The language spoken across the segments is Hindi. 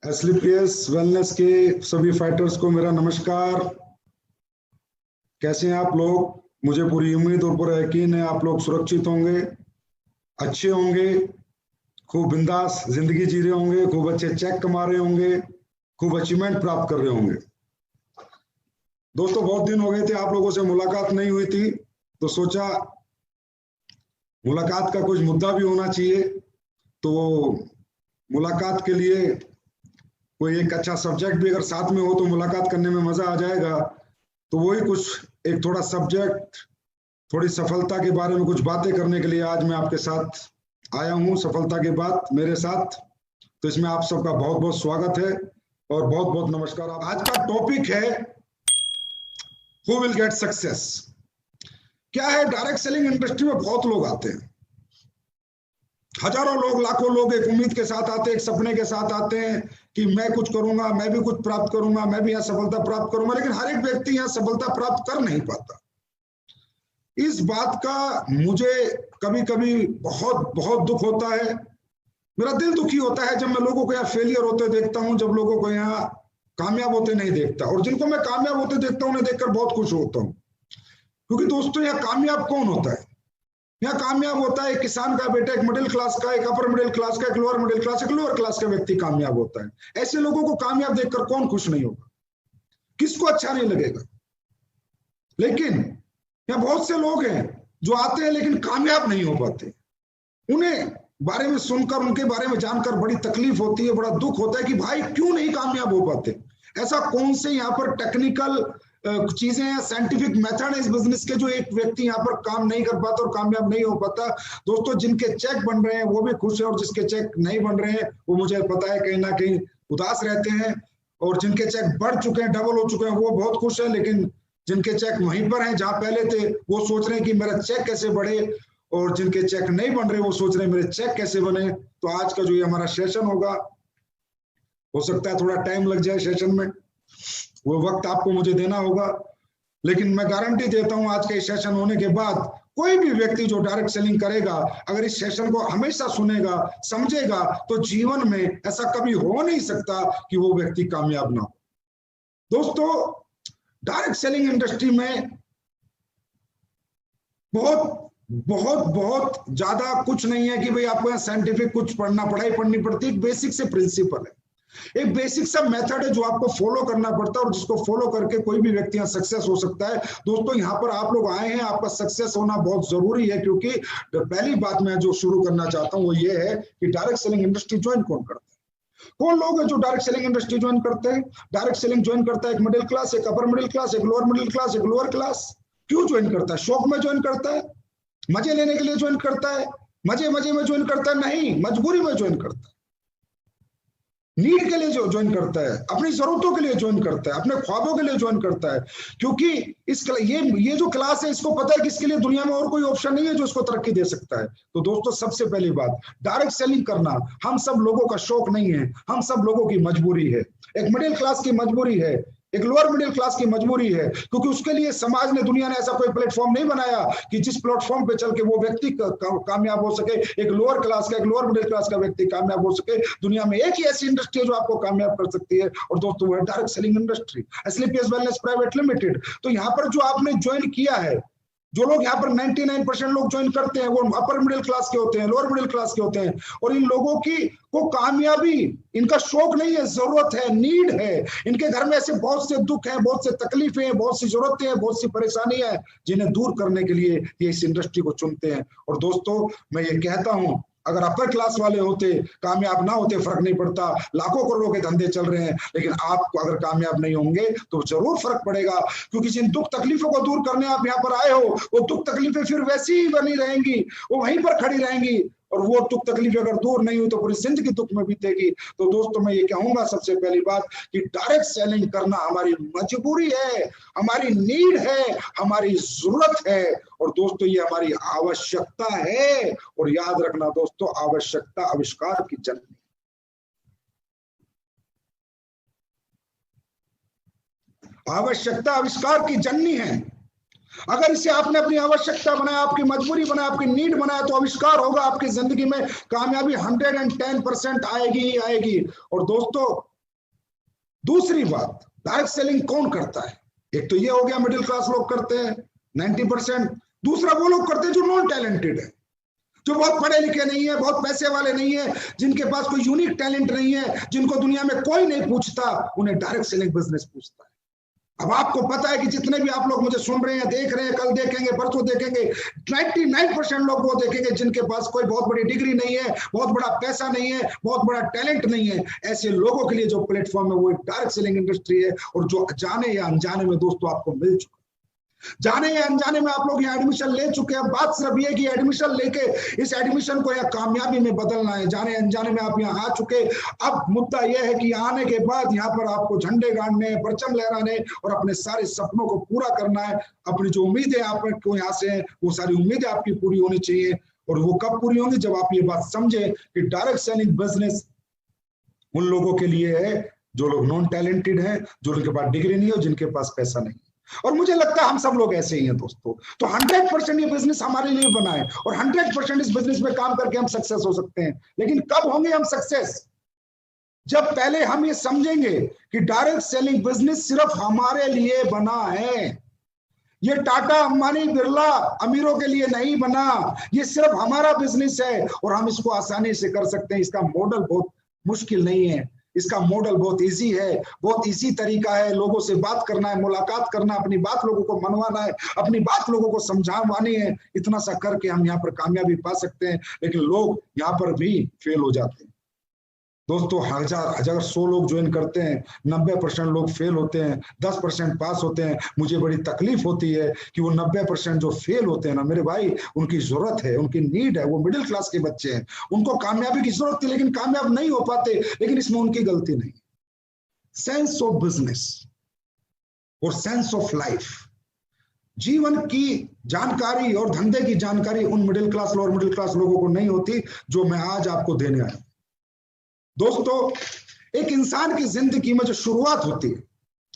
एसलीपीएस वेलनेस के सभी फाइटर्स को मेरा नमस्कार। कैसे हैं आप लोग? मुझे पूरी उम्मीद और पूरा यकीन है आप लोग सुरक्षित होंगे, अच्छे होंगे, खूब बिंदास जिंदगी जी रहे होंगे, खूब अच्छे चेक कमा रहे होंगे, खूब अचीवमेंट प्राप्त कर रहे होंगे। दोस्तों, बहुत दिन हो गए थे आप लोगों से मुलाकात नहीं हुई थी, तो सोचा मुलाकात का कुछ मुद्दा भी होना चाहिए। तो मुलाकात के लिए कोई एक अच्छा सब्जेक्ट भी अगर साथ में हो तो मुलाकात करने में मजा आ जाएगा। तो वही कुछ एक थोड़ा सब्जेक्ट, थोड़ी सफलता के बारे में कुछ बातें करने के लिए आज मैं आपके साथ आया हूं। सफलता की बात मेरे साथ, तो इसमें आप सबका बहुत बहुत स्वागत है और बहुत बहुत नमस्कार। आज का टॉपिक है हु विल गेट सक्सेस। क्या है, डायरेक्ट सेलिंग इंडस्ट्री में बहुत लोग आते हैं, हजारों लोग, लाखों लोग एक उम्मीद के साथ आते हैं, एक सपने के साथ आते हैं कि मैं कुछ करूंगा, मैं भी कुछ प्राप्त करूंगा, मैं भी यहाँ सफलता प्राप्त करूंगा। लेकिन हर एक व्यक्ति यहाँ सफलता प्राप्त कर नहीं पाता। इस बात का मुझे कभी कभी बहुत बहुत दुख होता है। मेरा दिल दुखी होता है जब मैं लोगों को यहाँ फेलियर होते देखता हूँ, जब लोगों को यहाँ कामयाब होते नहीं देखता। और जिनको मैं कामयाब होते देखता हूँ उन्हें देखकर बहुत खुश होता हूँ। क्योंकि दोस्तों, यहाँ कामयाब कौन होता है? यहाँ कामयाब होता है एक किसान का बेटा, एक मिडिल क्लास का, एक अपर मिडिल क्लास का, एक लोअर मिडिल क्लास, एक लोअर क्लास का व्यक्ति कामयाब होता है। ऐसे लोगों को कामयाब देखकर कौन खुश नहीं होगा? किसको अच्छा नहीं लगेगा? लेकिन यहाँ बहुत से लोग हैं जो आते हैं लेकिन कामयाब नहीं हो पाते। उन्हें बारे में सुनकर, उनके बारे में जानकर बड़ी तकलीफ होती है, बड़ा दुख होता है कि भाई क्यों नहीं कामयाब हो पाते। ऐसा कौन से यहाँ पर टेक्निकल चीजें हैं, साइंटिफिक मेथड है इस बिजनेस के, जो एक व्यक्ति यहाँ पर काम नहीं कर पाता और कामयाब नहीं हो पाता। दोस्तों, जिनके चेक बन रहे हैं वो भी खुश है और जिसके चेक नहीं बन रहे हैं वो मुझे पता है कहीं ना कहीं उदास रहते हैं। और जिनके चेक बढ़ चुके हैं, डबल हो चुके हैं, वो बहुत खुश है। लेकिन जिनके चेक वहीं पर हैं जहां पहले थे, वो सोच रहे हैं कि मेरा चेक कैसे बढ़े। और जिनके चेक नहीं बन रहे वो सोच रहे हैं मेरे चेक कैसे बने। तो आज का जो ये हमारा सेशन होगा, हो सकता है थोड़ा टाइम लग जाए सेशन में, वो वक्त आपको मुझे देना होगा। लेकिन मैं गारंटी देता हूं आज के सेशन होने के बाद कोई भी व्यक्ति जो डायरेक्ट सेलिंग करेगा, अगर इस सेशन को हमेशा सुनेगा, समझेगा, तो जीवन में ऐसा कभी हो नहीं सकता कि वो व्यक्ति कामयाब ना हो। दोस्तों, डायरेक्ट सेलिंग इंडस्ट्री में बहुत बहुत बहुत ज्यादा कुछ नहीं है कि भाई आपको यहाँ साइंटिफिक कुछ पढ़ाई पढ़नी पड़ती है। एक बेसिक से प्रिंसिपल है, एक बेसिक सा मेथड है जो आपको फॉलो करना पड़ता है और जिसको फॉलो करके कोई भी व्यक्ति यहाँ सक्सेस हो सकता है। दोस्तों, यहाँ पर आप लोग आए हैं, आपका सक्सेस होना बहुत जरूरी है। क्योंकि पहली बात मैं जो शुरू करना चाहता हूँ वो ये है कि डायरेक्ट सेलिंग इंडस्ट्री ज्वाइन कौन करता है? कौन लोग हैं जो डायरेक्ट सेलिंग इंडस्ट्री ज्वाइन करते हैं? डायरेक्ट सेलिंग ज्वाइन करता है एक मिडिल क्लास, एक अपर मिडिल क्लास, एक लोअर मिडिल क्लास, एक लोअर क्लास। क्यों ज्वाइन करता है? शौक में ज्वाइन करता है, मजे लेने के लिए ज्वाइन करता है, मजे मजे में ज्वाइन करता है? नहीं, मजबूरी में ज्वाइन करता है, नीड के लिए जो ज्वाइन करता है, अपनी जरूरतों के लिए ज्वाइन करता है, अपने ख्वाबों के लिए ज्वाइन करता है। क्योंकि ये जो क्लास है, इसको पता है कि इसके लिए दुनिया में और कोई ऑप्शन नहीं है जो इसको तरक्की दे सकता है। तो दोस्तों, सबसे पहली बात, डायरेक्ट सेलिंग करना हम सब लोगों का शौक नहीं है, हम सब लोगों की मजबूरी है। एक मिडिल क्लास की मजबूरी है, एक लोअर मिडिल क्लास की मजबूरी है। क्योंकि उसके लिए समाज ने, दुनिया ने ऐसा कोई प्लेटफॉर्म नहीं बनाया कि जिस प्लेटफॉर्म पे चल के वो व्यक्ति कामयाब हो सके। एक लोअर क्लास का, एक लोअर मिडिल क्लास का व्यक्ति कामयाब हो सके। दुनिया में एक ही ऐसी इंडस्ट्री है जो आपको कामयाब कर सकती है, और दोस्तों वो है direct selling industry, SLPS wellness private limited. तो यहाँ पर जो आपने ज्वाइन किया है, जो लोग यहाँ पर 99% लोग ज्वाइन करते हैं, वो अपर मिडिल क्लास के होते हैं, लोअर मिडिल क्लास के होते हैं। और इन लोगों की को कामयाबी, इनका शौक नहीं है, जरूरत है, नीड है। इनके घर में ऐसे बहुत से दुख हैं, बहुत से तकलीफें हैं, बहुत सी जरूरतें हैं, बहुत सी परेशानी है, जिन्हें दूर करने के लिए ये इस इंडस्ट्री को चुनते हैं। और दोस्तों, मैं ये कहता हूं, अगर अपर क्लास वाले होते, कामयाब ना होते, फर्क नहीं पड़ता, लाखों करोड़ों के धंधे चल रहे हैं, लेकिन आप अगर कामयाब नहीं होंगे तो जरूर फर्क पड़ेगा। क्योंकि जिन दुख तकलीफों को दूर करने आप यहाँ पर आए हो, वो दुख तकलीफें फिर वैसी ही बनी रहेंगी, वो वहीं पर खड़ी रहेंगी। और वो दुख तकलीफें अगर दूर नहीं हुई तो पूरी जिंदगी दुख में बीतेगी। तो दोस्तों, मैं ये कहूंगा सबसे पहली बात कि डायरेक्ट सेलिंग करना हमारी मजबूरी है, हमारी नीड है, हमारी जरूरत है। और दोस्तों, ये हमारी आवश्यकता है। और याद रखना दोस्तों, आवश्यकता आविष्कार की जननी। आवश्यकता आविष्कार की जननी है। अगर इसे आपने अपनी आवश्यकता बनाया, आपकी मजबूरी बनाया, आपकी नीड बनाया, तो आविष्कार होगा आपकी जिंदगी में। कामयाबी 110% आएगी ही आएगी। और दोस्तों, दूसरी बात, डायरेक्ट सेलिंग कौन करता है? एक तो ये हो गया मिडिल क्लास लोग करते हैं 90%। दूसरा वो लोग करते हैं जो नॉन टैलेंटेड है, जो बहुत पढ़े लिखे नहीं है, बहुत पैसे वाले नहीं है, जिनके पास कोई यूनिक टैलेंट नहीं है, जिनको दुनिया में कोई नहीं पूछता, उन्हें डायरेक्ट सेलिंग बिजनेस पूछता है। अब आपको पता है कि जितने भी आप लोग मुझे सुन रहे हैं, देख रहे हैं, कल देखेंगे, परसों देखेंगे, 99% लोग वो देखेंगे जिनके पास कोई बहुत बड़ी डिग्री नहीं है, बहुत बड़ा पैसा नहीं है, बहुत बड़ा टैलेंट नहीं है। ऐसे लोगों के लिए जो प्लेटफॉर्म है वो एक डायरेक्ट सेलिंग इंडस्ट्री है, और जो जाने या अनजाने में दोस्तों आपको मिल चुका, जाने या अनजाने में आप लोग यहाँ एडमिशन ले चुके हैं। बात सिर्फ ये कि एडमिशन लेके इस एडमिशन को या कामयाबी में बदलना है। जाने अनजाने में आप यहाँ आ चुके। अब मुद्दा यह है कि आने के बाद यहाँ पर आपको झंडे गाड़ने, परचम लहराने और अपने सारे सपनों को पूरा करना है। अपनी जो उम्मीदें आपको यहाँ से हैं, वो सारी उम्मीदें आपकी पूरी होनी चाहिए। और वो कब पूरी होंगी? जब आप ये बात समझे कि डायरेक्ट सेलिंग बिजनेस उन लोगों के लिए है जो लोग नॉन टैलेंटेड हैं, जो उनके पास डिग्री नहीं है, जिनके पास पैसा नहीं। और मुझे लगता है हम सब लोग ऐसे ही हैं दोस्तों। तो 100% ये बिजनेस हमारे लिए बना है, और 100% इस बिजनेस में काम करके हम सक्सेस हो सकते हैं। लेकिन कब होंगे हम सक्सेस? जब पहले हम ये समझेंगे कि डायरेक्ट सेलिंग बिजनेस सिर्फ हमारे लिए बना है। ये टाटा, अंबानी, बिरला अमीरों के लिए नहीं बना, ये सिर्फ हमारा बिजनेस है, और हम इसको आसानी से कर सकते हैं। इसका मॉडल बहुत मुश्किल नहीं है, इसका मॉडल बहुत इजी है, बहुत इजी तरीका है। लोगों से बात करना है, मुलाकात करना, अपनी बात लोगों को मनवाना है, अपनी बात लोगों को समझावानी है। इतना सा करके हम यहाँ पर कामयाबी पा सकते हैं। लेकिन लोग यहाँ पर भी फेल हो जाते हैं दोस्तों। अगर 100 लोग ज्वाइन करते हैं, 90% लोग फेल होते हैं, 10% पास होते हैं। मुझे बड़ी तकलीफ होती है कि वो 90% जो फेल होते हैं ना मेरे भाई, उनकी जरूरत है, उनकी नीड है, वो मिडिल क्लास के बच्चे हैं, उनको कामयाबी की जरूरत थी लेकिन कामयाब नहीं हो पाते। लेकिन इसमें उनकी गलती नहीं। सेंस ऑफ बिजनेस और सेंस ऑफ लाइफ, जीवन की जानकारी और धंधे की जानकारी उन मिडिल क्लास लोगों को नहीं होती जो मैं आज आपको देने आया। दोस्तों, एक इंसान की जिंदगी में जो शुरुआत होती है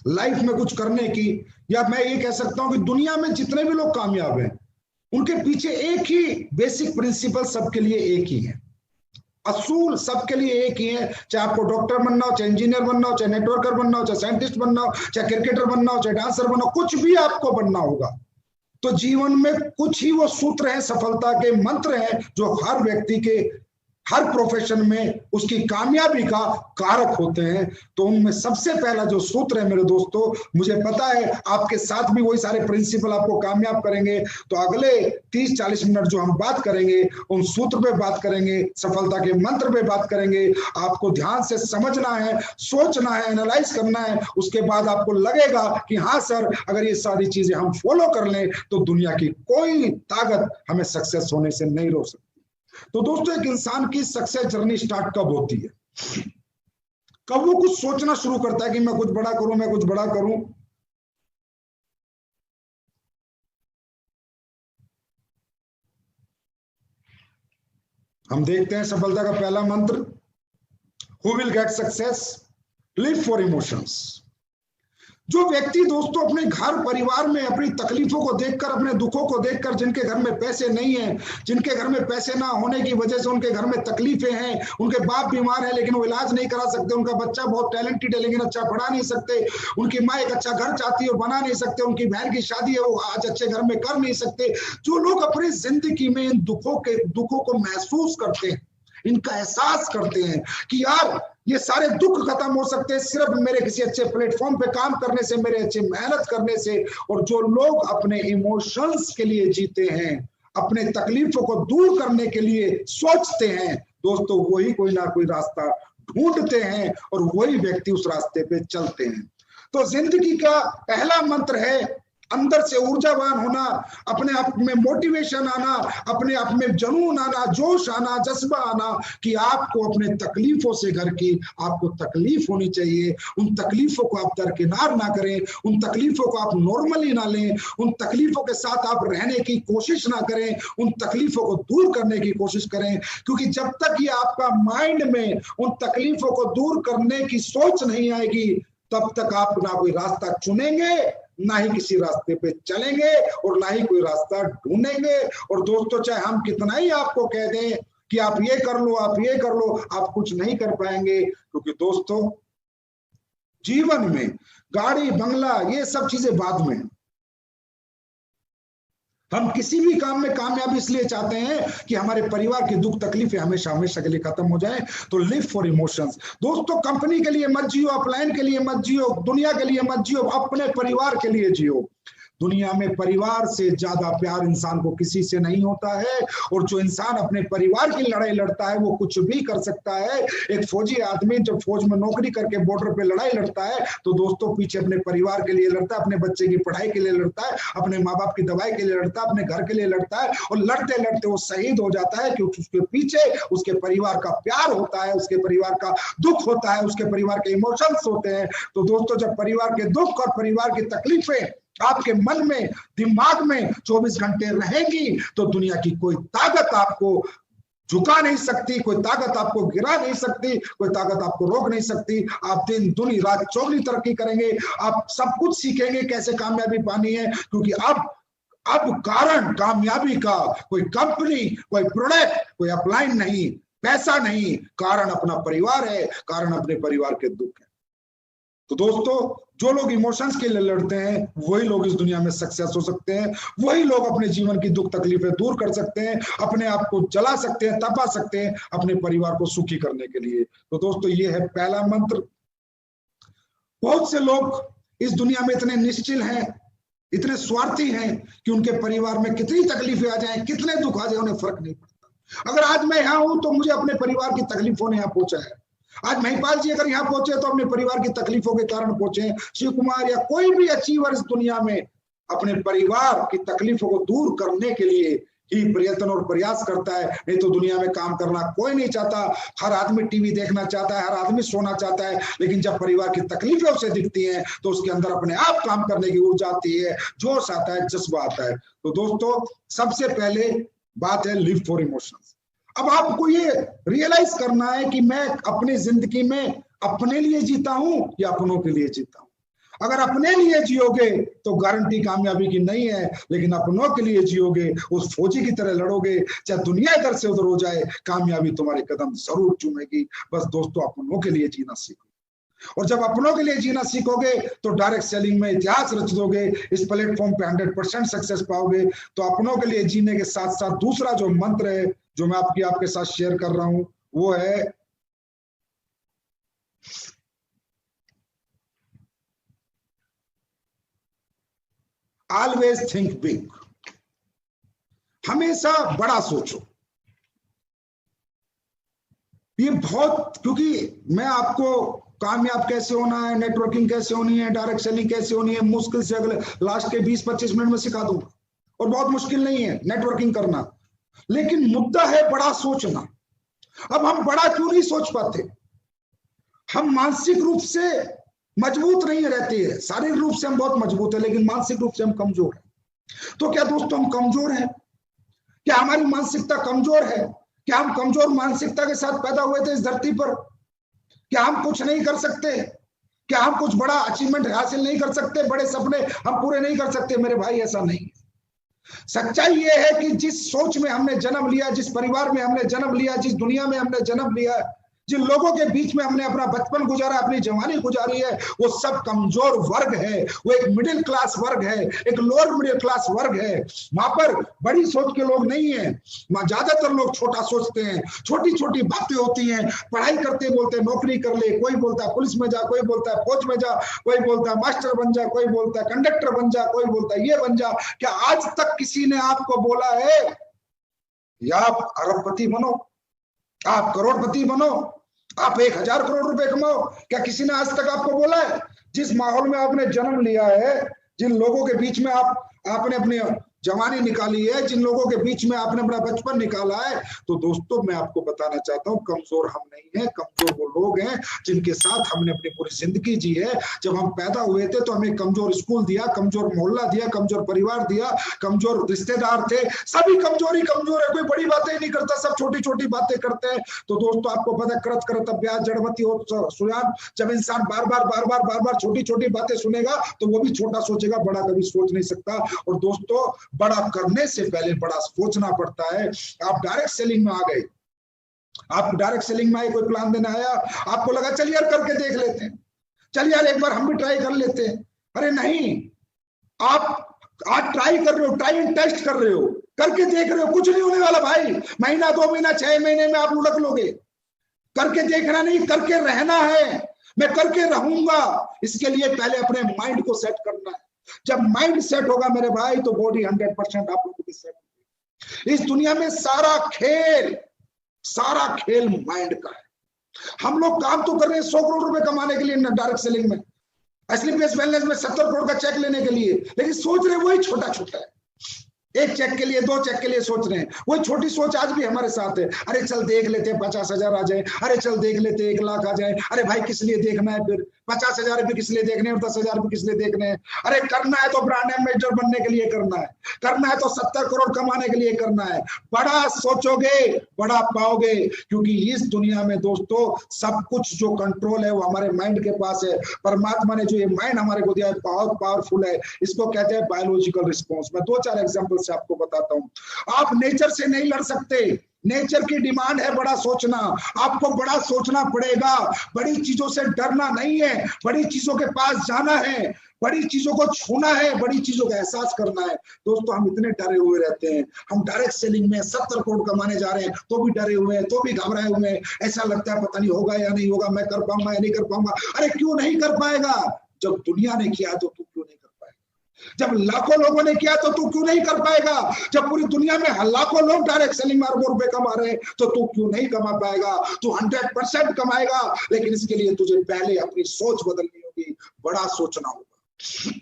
लाइफ में कुछ करने की, या मैं ये कह सकता हूं कि दुनिया में जितने भी लोग कामयाब हैं उनके पीछे एक ही बेसिक प्रिंसिपल सबके लिए एक ही है, असूल सबके लिए एक ही है। चाहे आपको डॉक्टर बनना हो, चाहे इंजीनियर बनना हो, चाहे नेटवर्कर बनना हो, चाहे साइंटिस्ट बनना हो, चाहे क्रिकेटर बनना हो, चाहे डांसर बनना हो, कुछ भी आपको बनना होगा तो जीवन में कुछ ही वो सूत्र हैं, सफलता के मंत्र हैं जो हर व्यक्ति के हर प्रोफेशन में उसकी कामयाबी का कारक होते हैं। तो उनमें सबसे पहला जो सूत्र है मेरे दोस्तों, मुझे पता है आपके साथ भी वही सारे प्रिंसिपल आपको कामयाब करेंगे। तो अगले 30-40 मिनट जो हम बात करेंगे उन सूत्र पे बात करेंगे, सफलता के मंत्र पे बात करेंगे। आपको ध्यान से समझना है, सोचना है, एनालाइज करना है। उसके बाद आपको लगेगा कि हाँ सर, अगर ये सारी चीजें हम फॉलो कर लें तो दुनिया की कोई ताकत हमें सक्सेस होने से नहीं रोक सकती। तो दोस्तों, एक इंसान की सक्सेस जर्नी स्टार्ट कब होती है? कब वो कुछ सोचना शुरू करता है कि मैं कुछ बड़ा करूं, मैं कुछ बड़ा करूं। हम देखते हैं सफलता का पहला मंत्र, who will get success, live for emotions. जो व्यक्ति दोस्तों अपने घर परिवार में अपनी तकलीफों को देखकर, अपने दुखों को देखकर, जिनके घर में पैसे नहीं है, जिनके घर में पैसे ना होने की वजह से उनके घर में तकलीफें हैं, उनके बाप बीमार है लेकिन वो इलाज नहीं करा सकते, उनका बच्चा बहुत टैलेंटेड है लेकिन अच्छा पढ़ा नहीं सकते, उनकी माँ एक अच्छा घर चाहती है वो बना नहीं सकते, उनकी बहन की शादी है वो आज अच्छे घर में कर नहीं सकते। जो लोग अपनी जिंदगी में इन दुखों को महसूस करते हैं, इनका एहसास करते हैं कि यार ये सारे दुख खत्म हो सकते हैं सिर्फ मेरे किसी अच्छे प्लेटफॉर्म पे काम करने से, मेरे अच्छे मेहनत करने से। और जो लोग अपने इमोशंस के लिए जीते हैं, अपने तकलीफों को दूर करने के लिए सोचते हैं दोस्तों, वही कोई ना कोई रास्ता ढूंढते हैं और वही व्यक्ति उस रास्ते पे चलते हैं। तो जिंदगी का पहला मंत्र है अंदर से ऊर्जावान होना, अपने आप में मोटिवेशन आना, अपने आप में जुनून आना, जोश आना, जज्बा आना कि आपको अपने तकलीफों से घर की आपको तकलीफ होनी चाहिए। उन तकलीफों को आप दरकिनार ना करें, उन तकलीफों को आप नॉर्मली ना लें, उन तकलीफों के साथ आप रहने की कोशिश ना करें, उन तकलीफों को दूर करने की कोशिश करें। क्योंकि जब तक ये आपका माइंड में उन तकलीफों को दूर करने की सोच नहीं आएगी, तब तक आप ना कोई रास्ता चुनेंगे, ना ही किसी रास्ते पे चलेंगे और ना ही कोई रास्ता ढूंढेंगे। और दोस्तों, चाहे हम कितना ही आपको कह दें कि आप ये कर लो, आप ये कर लो, आप कुछ नहीं कर पाएंगे। क्योंकि दोस्तों, जीवन में गाड़ी बंगला ये सब चीजें बाद में। हम किसी भी काम में कामयाबी इसलिए चाहते हैं कि हमारे परिवार की दुख तकलीफें हमेशा हमेशा के लिए खत्म हो जाए। तो लिव फॉर इमोशंस। दोस्तों कंपनी के लिए मत जियो, अपलाइन के लिए मत जियो, दुनिया के लिए मत जियो, अपने परिवार के लिए जियो। दुनिया में परिवार से ज्यादा प्यार इंसान को किसी से नहीं होता है, और जो इंसान अपने परिवार की लड़ाई लड़ता है वो कुछ भी कर सकता है। एक फौजी आदमी जब फौज में नौकरी करके बॉर्डर पे लड़ाई लड़ता है तो दोस्तों पीछे अपने परिवार के लिए लड़ता है, अपने बच्चे की पढ़ाई के लिए लड़ता है, अपने माँ बाप की दवाई के लिए लड़ता है, अपने घर के लिए लड़ता है, और लड़ते लड़ते वो शहीद हो जाता है क्योंकि उसके पीछे उसके परिवार का प्यार होता है, उसके परिवार का दुख होता है, उसके परिवार के इमोशंस होते हैं। तो दोस्तों जब परिवार के दुख और परिवार की तकलीफें आपके मन में दिमाग में 24 घंटे रहेगी तो दुनिया की कोई ताकत आपको झुका नहीं सकती, कोई ताकत आपको गिरा नहीं सकती, कोई ताकत आपको रोक नहीं सकती। आप दिन दुनी रात चौगनी तरक्की करेंगे, आप सब कुछ सीखेंगे कैसे कामयाबी पानी है, क्योंकि अब कारण कामयाबी का कोई कंपनी, कोई प्रोडक्ट, कोई अपलाइन नहीं, पैसा नहीं, कारण अपना परिवार है, कारण अपने परिवार के दुख है। तो दोस्तों जो लोग इमोशंस के लिए लड़ते हैं वही लोग इस दुनिया में सक्सेस हो सकते हैं, वही लोग अपने जीवन की दुख तकलीफें दूर कर सकते हैं, अपने आप को जला सकते हैं, तपा सकते हैं अपने परिवार को सुखी करने के लिए। तो दोस्तों ये है पहला मंत्र। बहुत से लोग इस दुनिया में इतने निश्चिल हैं, इतने स्वार्थी हैं कि उनके परिवार में कितनी तकलीफें आ जाए, कितने दुख आ जाए, उन्हें फर्क नहीं पड़ता। अगर आज मैं यहाँ हूं तो मुझे अपने परिवार की तकलीफों ने यहाँ पहुंचा है। आज महिपाल जी अगर यहाँ पहुंचे तो अपने परिवार की तकलीफों के कारण पहुंचे। शिव कुमार या कोई भी अचीवर इस दुनिया में अपने परिवार की तकलीफों को दूर करने के लिए ही प्रयत्न और प्रयास करता है, नहीं तो दुनिया में काम करना कोई नहीं चाहता। हर आदमी टीवी देखना चाहता है, हर आदमी सोना चाहता है, लेकिन जब परिवार की तकलीफें उसे दिखती हैं तो उसके अंदर अपने आप काम करने की ऊर्जा आती है, जोश आता है, जज्बा आता है। तो दोस्तों सबसे पहले बात है लिव फॉर इमोशंस। अब आपको ये रियलाइज करना है कि मैं अपनी जिंदगी में अपने लिए जीता हूं या अपनों के लिए जीता हूं। अगर अपने लिए जियोगे तो गारंटी कामयाबी की नहीं है, लेकिन अपनों के लिए जियोगे, उस फौजी की तरह लड़ोगे, चाहे दुनिया इधर से उधर हो जाए, कामयाबी तुम्हारे कदम जरूर चूमेगी। बस दोस्तों अपनों के लिए जीना सीखो, और जब अपनों के लिए जीना सीखोगे तो डायरेक्ट सेलिंग में इतिहास रच दोगे, इस प्लेटफॉर्म पे 100% सक्सेस पाओगे। तो अपनों के लिए जीने के साथ साथ दूसरा जो मंत्र है जो मैं आपके साथ शेयर कर रहा हूं वो है ऑलवेज थिंक बिग। हमेशा बड़ा सोचो। ये बहुत, क्योंकि मैं आपको कामयाब कैसे होना है, नेटवर्किंग कैसे होनी है, डायरेक्ट सेलिंग कैसे होनी है, मुश्किल से अगले लास्ट के 20-25 मिनट में सिखा दूंगा, और बहुत मुश्किल नहीं है नेटवर्किंग करना, लेकिन मुद्दा है बड़ा सोचना। अब हम बड़ा क्यों नहीं सोच पाते? हम मानसिक रूप से मजबूत नहीं रहते हैं। शारीरिक रूप से हम बहुत मजबूत है, लेकिन मानसिक रूप से हम कमजोर हैं। तो क्या दोस्तों हम कमजोर हैं? क्या हमारी मानसिकता कमजोर है? क्या हम कमजोर मानसिकता के साथ पैदा हुए थे इस धरती पर? क्या हम कुछ नहीं कर सकते? क्या हम कुछ बड़ा अचीवमेंट हासिल नहीं कर सकते? बड़े सपने हम पूरे नहीं कर सकते? मेरे भाई ऐसा नहीं। सच्चाई यह है कि जिस सोच में हमने जन्म लिया, जिस परिवार में हमने जन्म लिया, जिस दुनिया में हमने जन्म लिया, जिन लोगों के बीच में हमने अपना बचपन गुजारा, अपनी जवानी गुजारी है, वो सब कमजोर वर्ग है। वो एक मिडिल क्लास वर्ग है, एक लोअर मिडिल क्लास वर्ग है। वहां पर बड़ी सोच के लोग नहीं है, वहां ज्यादातर लोग छोटा सोचते हैं। छोटी छोटी बातें होती हैं, पढ़ाई करते बोलते हैं नौकरी कर ले, कोई बोलता है पुलिस में जा, कोई बोलता है फौज में जा, कोई बोलता है मास्टर बन जा, कोई बोलता है कंडक्टर बन जा, कोई बोलता है ये बन जा। क्या आज तक किसी ने आपको बोला है या आप अरबपति बनो, आप करोड़पति बनो, आप 1000 करोड़ रुपए कमाओ? क्या किसी ने आज तक आपको बोला है? जिस माहौल में आपने जन्म लिया है, जिन लोगों के बीच में आपने अपनी जवानी निकाली है, जिन लोगों के बीच में आपने अपना बचपन निकाला है, तो दोस्तों मैं आपको बताना चाहता हूं कमजोर हम नहीं है। कमजोर वो लोग हैं जिनके साथ हमने अपनी पूरी जिंदगी जी है। जब हम पैदा हुए थे तो हमें कमजोर स्कूल दिया, कमजोर मोहल्ला दिया, कमजोर परिवार दिया, कमजोर रिश्तेदार थे। सभी कमजोरी कमजोर है, कोई बड़ी बातें नहीं करता, सब छोटी छोटी बातें करते हैं। तो दोस्तों आपको पता है करत करत अभ्यास जड़मती हो सुजान। जब इंसान बार बार छोटी छोटी बातें सुनेगा तो वो भी छोटा सोचेगा, बड़ा कभी सोच नहीं सकता। और दोस्तों बड़ा करने से पहले बड़ा सोचना पड़ता है। आप डायरेक्ट सेलिंग में आ गए, आप डायरेक्ट सेलिंग में आए, कोई प्लान देना आया, आपको लगा चलिए यार करके देख लेते हैं। चल यार एक बार हम भी ट्राई कर लेते हैं। अरे नहीं, आप आज ट्राई कर रहे हो, ट्राई एंड टेस्ट कर रहे हो, करके देख रहे हो, कुछ नहीं होने वाला भाई। महीना 2 महीना 6 महीने में आप लुढ़क लोगे। करके देखना नहीं, करके रहना है। मैं करके रहूंगा, इसके लिए पहले अपने माइंड को सेट करना है। जब माइंड सेट होगा मेरे भाई तो बॉडी 100% आप लोगों की सेट होगी। इस दुनिया में सारा खेल माइंड का है। हम लोग काम तो कर रहे हैं 100 करोड़ रुपए कमाने के लिए डायरेक्ट सेलिंग में, एसलीपीएस वेलनेस में 70 करोड़ का चेक लेने के लिए, लेकिन सोच रहे वही छोटा छोटा है। एक चेक के लिए, 2 चेक के लिए सोच रहे हैं। वही छोटी सोच आज भी हमारे साथ है। अरे चल देख लेते 50,000 आ जाए, अरे चल देख लेते 1 लाख आ जाए। अरे भाई किस लिए देखना है फिर? 50,000 भी किस लिए देखने हैं और 10,000 भी किस लिए देखने हैं? अरे करना है तो ब्रांड एम्बेसडर बनने के लिए करना है, करना है तो 70 करोड़ कमाने के लिए करना है। बड़ा सोचोगे बड़ा पाओगे, क्योंकि इस दुनिया में दोस्तों सब कुछ जो कंट्रोल है वो हमारे माइंड के पास है। परमात्मा ने जो ये माइंड हमारे को दिया है बहुत पावरफुल है। इसको कहते हैं बायोलॉजिकल रिस्पॉन्स। मैं 2-4 एग्जांपल से आपको बताता हूं। आप नेचर से नहीं लड़ सकते। नेचर की डिमांड है बड़ा सोचना। आपको बड़ा सोचना पड़ेगा। बड़ी चीजों से डरना नहीं है, बड़ी चीजों के पास जाना है, बड़ी चीजों को छूना है, बड़ी चीजों का एहसास करना है। दोस्तों हम इतने डरे हुए रहते हैं। हम डायरेक्ट सेलिंग में 70 करोड़ कमाने जा रहे हैं तो भी डरे हुए हैं, तो भी घबराए हुए हैं। ऐसा लगता है पता नहीं होगा या नहीं होगा, मैं कर पाऊंगा या नहीं कर पाऊंगा। अरे क्यों नहीं कर पाएगा? जब दुनिया ने किया तो तू क्यों नहीं कर पाएगा? जब लाखों लोगों ने किया तो तू क्यों नहीं कर पाएगा? जब पूरी दुनिया में लाखों लोग डायरेक्ट सेलिंग में अरबों रुपए कमा रहे हैं तो तू क्यों नहीं कमा पाएगा? तू 100% कमाएगा, लेकिन इसके लिए तुझे पहले अपनी सोच बदलनी होगी। बड़ा सोचना होगा,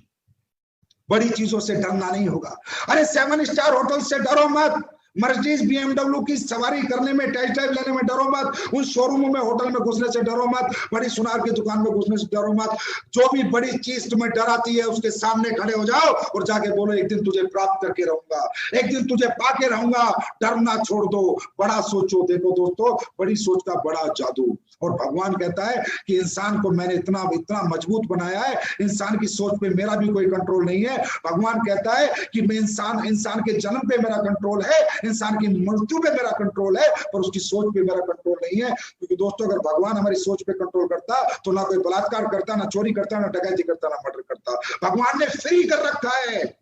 बड़ी चीजों से डरना नहीं होगा। अरे 7 स्टार होटल से डरो मत, मर्सिडीज BMW की सवारी करने में, टेस्ट ड्राइव लेने में डरो मत, उन शोरूमों में होटल में घुसने से डरो मत, बड़ी सुनार की दुकान में घुसने से डरो मत। जो भी बड़ी चीज तुम्हें डराती है उसके सामने खड़े हो जाओ और जाके बोलो एक दिन तुझे प्राप्त करके रहूंगा, एक दिन तुझे पाके रहूंगा। डरना छोड़ दो, बड़ा सोचो। देखो दोस्तों, बड़ी सोच का बड़ा जादू। और भगवान कहता है कि इंसान को मैंने इतना मजबूत बनाया है, इंसान की सोच पे मेरा भी कोई कंट्रोल नहीं है। भगवान कहता है कि मैं इंसान के जन्म पे मेरा कंट्रोल है, इंसान की मृत्यु पे मेरा कंट्रोल है, पर उसकी सोच पे मेरा कंट्रोल नहीं है। क्योंकि दोस्तों अगर भगवान हमारी सोच पे कंट्रोल करता तो ना कोई बलात्कार करता, ना चोरी करता, ना डकैती करता, ना मर्डर करता। भगवान ने फ्री कर रखा है,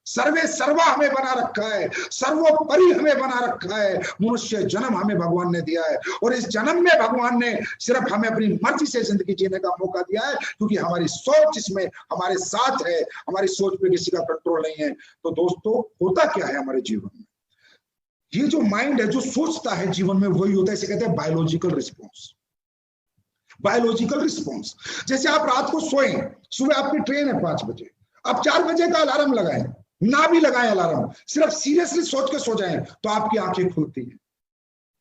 सर्वे सर्वा हमें बना रखा है, सर्वोपरि हमें बना रखा है। मनुष्य जन्म हमें भगवान ने दिया है और इस जन्म में भगवान ने सिर्फ हमें अपनी मर्जी से जिंदगी जीने का मौका दिया है, क्योंकि हमारी सोच इसमें हमारे साथ है। हमारी सोच पे किसी का कंट्रोल नहीं है। तो दोस्तों होता क्या है हमारे जीवन में? ये जो माइंड है जो सोचता है जीवन में, वही होता है। इसे कहते हैं बायोलॉजिकल रिस्पॉन्स। Biological response. जैसे आप रात को सोए, सुबह आपकी ट्रेन है 5 बजे, आप 4 बजे का अलार्म लगाएं, ना भी लगाएं अलार्म, सिर्फ सीरियसली सोच के सो जाएं तो आपकी आंखें खुलती हैं।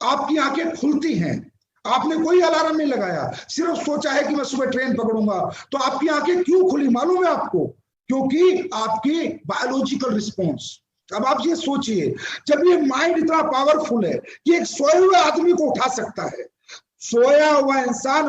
आपकी आंखें खुलती हैं। आपने कोई अलार्म नहीं लगाया, सिर्फ सोचा है कि मैं सुबह ट्रेन पकड़ूंगा, तो आपकी आंखें क्यों खुली मालूम है आपको? क्योंकि आपकी बायोलॉजिकल रिस्पॉन्स। अब आप ये सोचिए, जब ये माइंड इतना पावरफुल है कि एक सोए हुए आदमी को उठा सकता है। सोया हुआ इंसान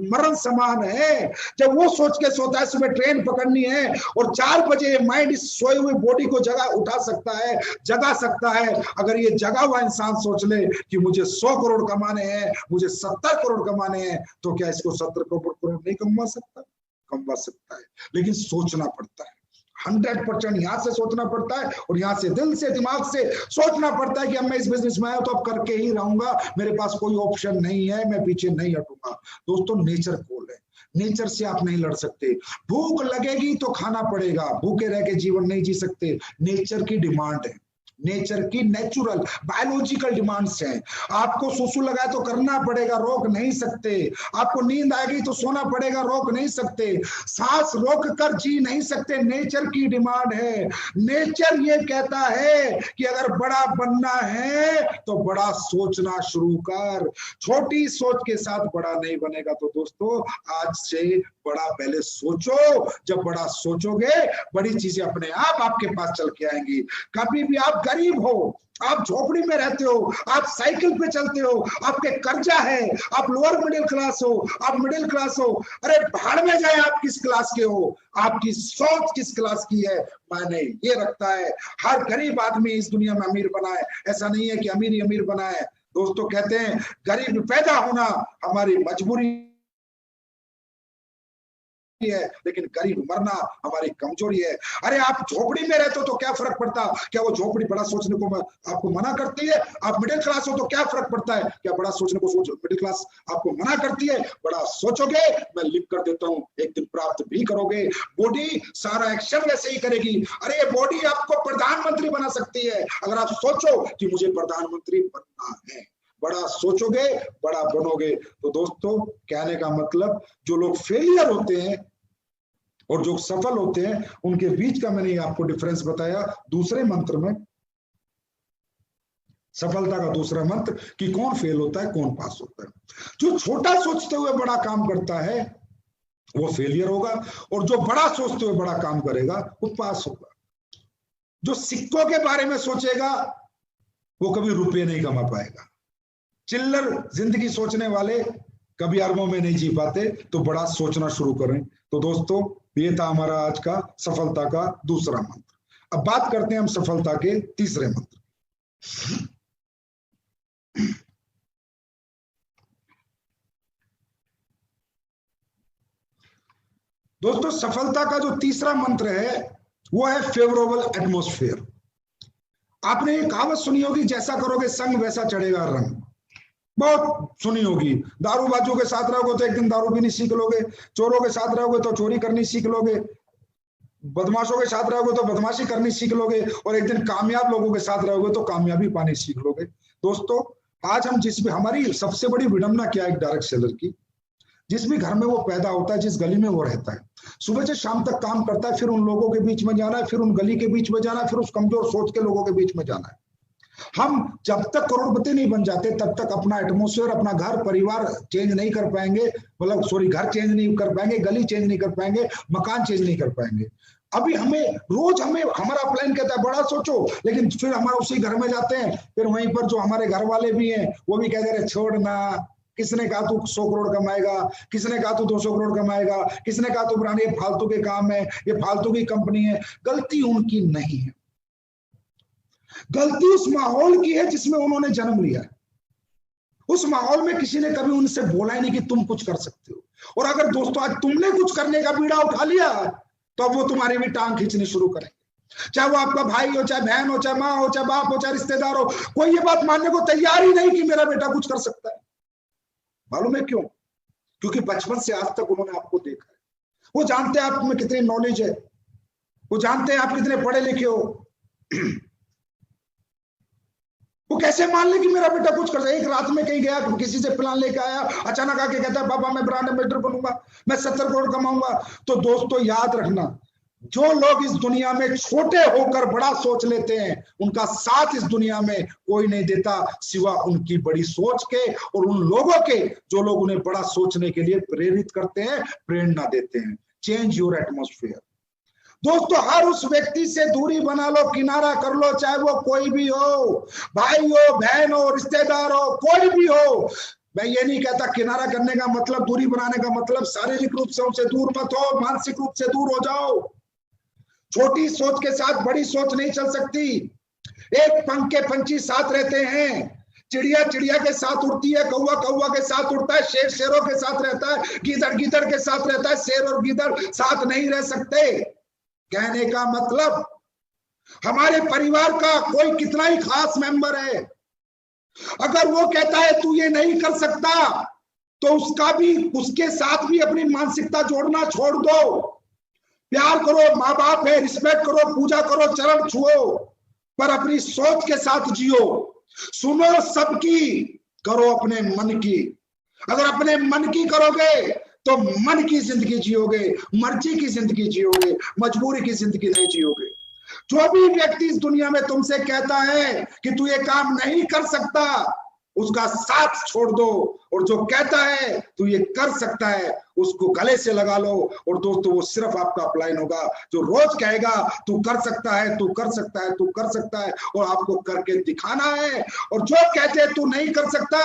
मरण समान है। जब वो सोच के सोता है सुबह ट्रेन पकड़नी है और 4 बजे माइंड इस सोए हुए बॉडी को उठा सकता है, जगा सकता है। अगर ये जगा हुआ इंसान सोच ले कि मुझे 100 करोड़ कमाने हैं, मुझे 70 करोड़ कमाने हैं, तो क्या इसको 70 करोड़ नहीं कमा सकता? कमा सकता है, लेकिन सोचना पड़ता है। 100% यहां से सोचना पड़ता है और यहां से दिल से दिमाग से सोचना पड़ता है कि अब मैं इस बिजनेस में आया तो अब करके ही रहूंगा, मेरे पास कोई ऑप्शन नहीं है, मैं पीछे नहीं हटूंगा। दोस्तों नेचर कॉल है, नेचर से आप नहीं लड़ सकते। भूख लगेगी तो खाना पड़ेगा, भूखे रह के जीवन नहीं जी सकते। नेचर की डिमांड है, नेचर की नेचुरल बायोलॉजिकल डिमांड्स हैं। आपको सुसु लगाए तो करना पड़ेगा, रोक नहीं सकते। आपको नींद आएगी तो सोना पड़ेगा, रोक नहीं सकते। सांस रोक कर जी नहीं सकते, नेचर की डिमांड है। नेचर ये कहता है कि अगर बड़ा बनना है तो बड़ा सोचना शुरू कर, छोटी सोच के साथ बड़ा नहीं बनेगा। तो दोस्तों आज से बड़ा पहले सोचो। जब बड़ा सोचोगे बड़ी चीजें अपने आप आपके पास चल के आएंगी। कभी भी आप गरीब हो, आप झोपड़ी में रहते हो, आप साइकिल पे चलते हो, आपके कर्जा है, आप लोअर मिडिल क्लास हो, आप मिडिल क्लास हो, अरे भाड़ में जाए आप किस क्लास के हो, आपकी सोच किस क्लास की है मायने ये रखता है। हर गरीब आदमी इस दुनिया में अमीर बना है, ऐसा नहीं है कि अमीर ही अमीर बना है। दोस्तों कहते हैं गरीब पैदा होना हमारी मजबूरी है, लेकिन गरीब मरना हमारी कमजोरी है। अरे आप झोपड़ी में रहते हो तो क्या फर्क पड़ता, क्या वो झोपड़ी बड़ा सोचने को आपको मना करती है? आप मिडिल क्लास हो तो क्या फर्क पड़ता है, क्या बड़ा सोचने को मिडिल क्लास आपको मना करती है? बड़ा सोचोगे, मैं लिख कर देता हूं, एक दिन प्राप्त भी करोगे। बॉडी सारा एक्शन वैसे ही करेगी। अरे ये बॉडी आपको प्रधानमंत्री बना सकती है अगर आप सोचो कि मुझे प्रधानमंत्री बनना है। बड़ा सोचोगे बड़ा बनोगे। तो दोस्तों कहने का मतलब, जो लोग फेलियर होते हैं और जो सफल होते हैं, उनके बीच का मैंने आपको डिफरेंस बताया दूसरे मंत्र में, सफलता का दूसरा मंत्र, कि कौन फेल होता है कौन पास होता है। जो छोटा सोचते हुए बड़ा काम करता है वो फेलियर होगा, और जो बड़ा सोचते हुए बड़ा काम करेगा वो पास होगा। जो सिक्कों के बारे में सोचेगा वो कभी रुपये नहीं कमा पाएगा। चिल्लर जिंदगी सोचने वाले कभी अरबों में नहीं जी पाते। तो बड़ा सोचना शुरू करें। तो दोस्तों ये था हमारा आज का सफलता का दूसरा मंत्र। अब बात करते हैं हम सफलता के तीसरे मंत्र। दोस्तों सफलता का जो तीसरा मंत्र है वो है फेवरेबल एटमॉस्फेयर। आपने ये कहावत सुनी होगी, जैसा करोगे संग वैसा चढ़ेगा रंग। बहुत सुनी होगी। दारूबाजों के साथ रहोगे तो एक दिन दारू पीनी सीख लोगे, चोरों के साथ रहोगे तो चोरी करनी सीख लोगे, बदमाशों के साथ रहोगे तो बदमाशी करनी सीख लोगे, और एक दिन कामयाब लोगों के साथ रहोगे तो कामयाबी पानी सीख लोगे। दोस्तों आज हम हमारी सबसे बड़ी विडंबना क्या है, एक डायरेक्ट सेलर की, जिस भी घर में वो पैदा होता है, जिस गली में वो रहता है, सुबह से शाम तक काम करता है, फिर उन लोगों के बीच में जाना है, फिर उन गली के बीच में जाना है, फिर उस कमजोर सोच के लोगों के बीच में जाना है। हम जब तक करोड़पति नहीं बन जाते तब तक अपना एटमॉस्फेयर, अपना घर परिवार चेंज नहीं कर पाएंगे, मतलब सॉरी घर चेंज नहीं कर पाएंगे, गली चेंज नहीं कर पाएंगे, मकान चेंज नहीं कर पाएंगे। अभी रोज हमारा प्लान कहता है बड़ा सोचो, लेकिन फिर हमारा उसी घर में जाते हैं, फिर वहीं पर जो हमारे घर वाले भी हैं वो भी कहते रहे छोड़ना, किसने कहा तू 100 करोड़ कमाएगा, किसने कहा तू 200 करोड़ कमाएगा, किसने कहा तू ब्रांड, ये फालतू के काम है, ये फालतू की कंपनी है। गलती उनकी नहीं है, गलती उस माहौल की है जिसमें उन्होंने जन्म लिया है। उस माहौल में किसी ने कभी उनसे बोला ही नहीं कि तुम कुछ कर सकते हो। और अगर दोस्तों आज तुमने कुछ करने का बीड़ा उठा लिया तो अब वो तुम्हारी भी टांग खींचनी शुरू करेंगे। चाहे वो आपका भाई हो, चाहे बहन हो, चाहे माँ हो, चाहे बाप हो, चाहे रिश्तेदार हो, कोई ये बात मानने को तैयार ही नहीं कि मेरा बेटा कुछ कर सकता है। मालूम है क्यों? क्योंकि बचपन से आज तक उन्होंने आपको देखा है। वो जानते हैं आप में कितनी नॉलेज है, वो जानते हैं आप कितने पढ़े लिखे हो। वो कैसे मान ले कि मेरा बेटा कुछ कर सकता है? एक रात में कहीं गया, किसी से प्लान लेके आया, अचानक आके कहता है पापा मैं ब्रांड एम्बेसडर बनूंगा, मैं 70 करोड़ कमाऊंगा। तो दोस्तों याद रखना, जो लोग इस दुनिया में छोटे होकर बड़ा सोच लेते हैं उनका साथ इस दुनिया में कोई नहीं देता सिवा उनकी बड़ी सोच के, और उन लोगों के जो लोग उन्हें बड़ा सोचने के लिए प्रेरित करते हैं, प्रेरणा देते हैं। Change your atmosphere. दोस्तों हर उस व्यक्ति से दूरी बना लो, किनारा कर लो, चाहे वो कोई भी हो, भाई हो, बहन हो, रिश्तेदार हो, कोई भी हो। मैं ये नहीं कहता किनारा करने का मतलब, दूरी बनाने का मतलब शारीरिक रूप से उनसे दूर मत हो, मानसिक रूप से दूर हो जाओ। छोटी सोच के साथ बड़ी सोच नहीं चल सकती। एक पंख के पंछी साथ रहते हैं, चिड़िया चिड़िया के साथ उड़ती है, कौवा कौवा के साथ उड़ता है, शेर शेरों के साथ रहता है, गीदड़ गीदड़ के साथ रहता है। शेर और गीदड़ साथ नहीं रह सकते। कहने का मतलब, हमारे परिवार का कोई कितना ही खास मेंबर है, अगर वो कहता है तू ये नहीं कर सकता, तो उसके साथ भी अपनी मानसिकता जोड़ना छोड़ दो। प्यार करो, माँ बाप है, रिस्पेक्ट करो, पूजा करो, चरण छुओ, पर अपनी सोच के साथ जियो। सुनो सबकी, करो अपने मन की। अगर अपने मन की करोगे तो मन की जिंदगी जियोगे, मर्जी की जिंदगी जियोगे, मजबूरी की जिंदगी नहीं जियोगे। जो भी व्यक्ति इस दुनिया में तुमसे कहता है कि तू ये काम नहीं कर सकता, उसका साथ छोड़ दो, और जो कहता है तू ये कर सकता है उसको गले से लगा लो। और दोस्तों वो सिर्फ आपका अपलाइन होगा जो रोज कहेगा तू कर सकता है, तू कर सकता है, तू कर सकता है, और आपको करके दिखाना है। और जो कहते हैं तू नहीं कर सकता,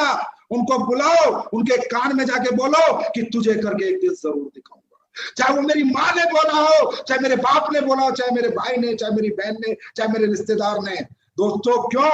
उनको बुलाओ, उनके कान में जाके बोलो कि तुझे करके एक दिन जरूर दिखाऊंगा। चाहे वो मेरी माँ ने बोला हो, चाहे मेरे बाप ने बोला हो, चाहे मेरे भाई ने, चाहे मेरी बहन ने, चाहे मेरे रिश्तेदार ने। दोस्तों क्यों?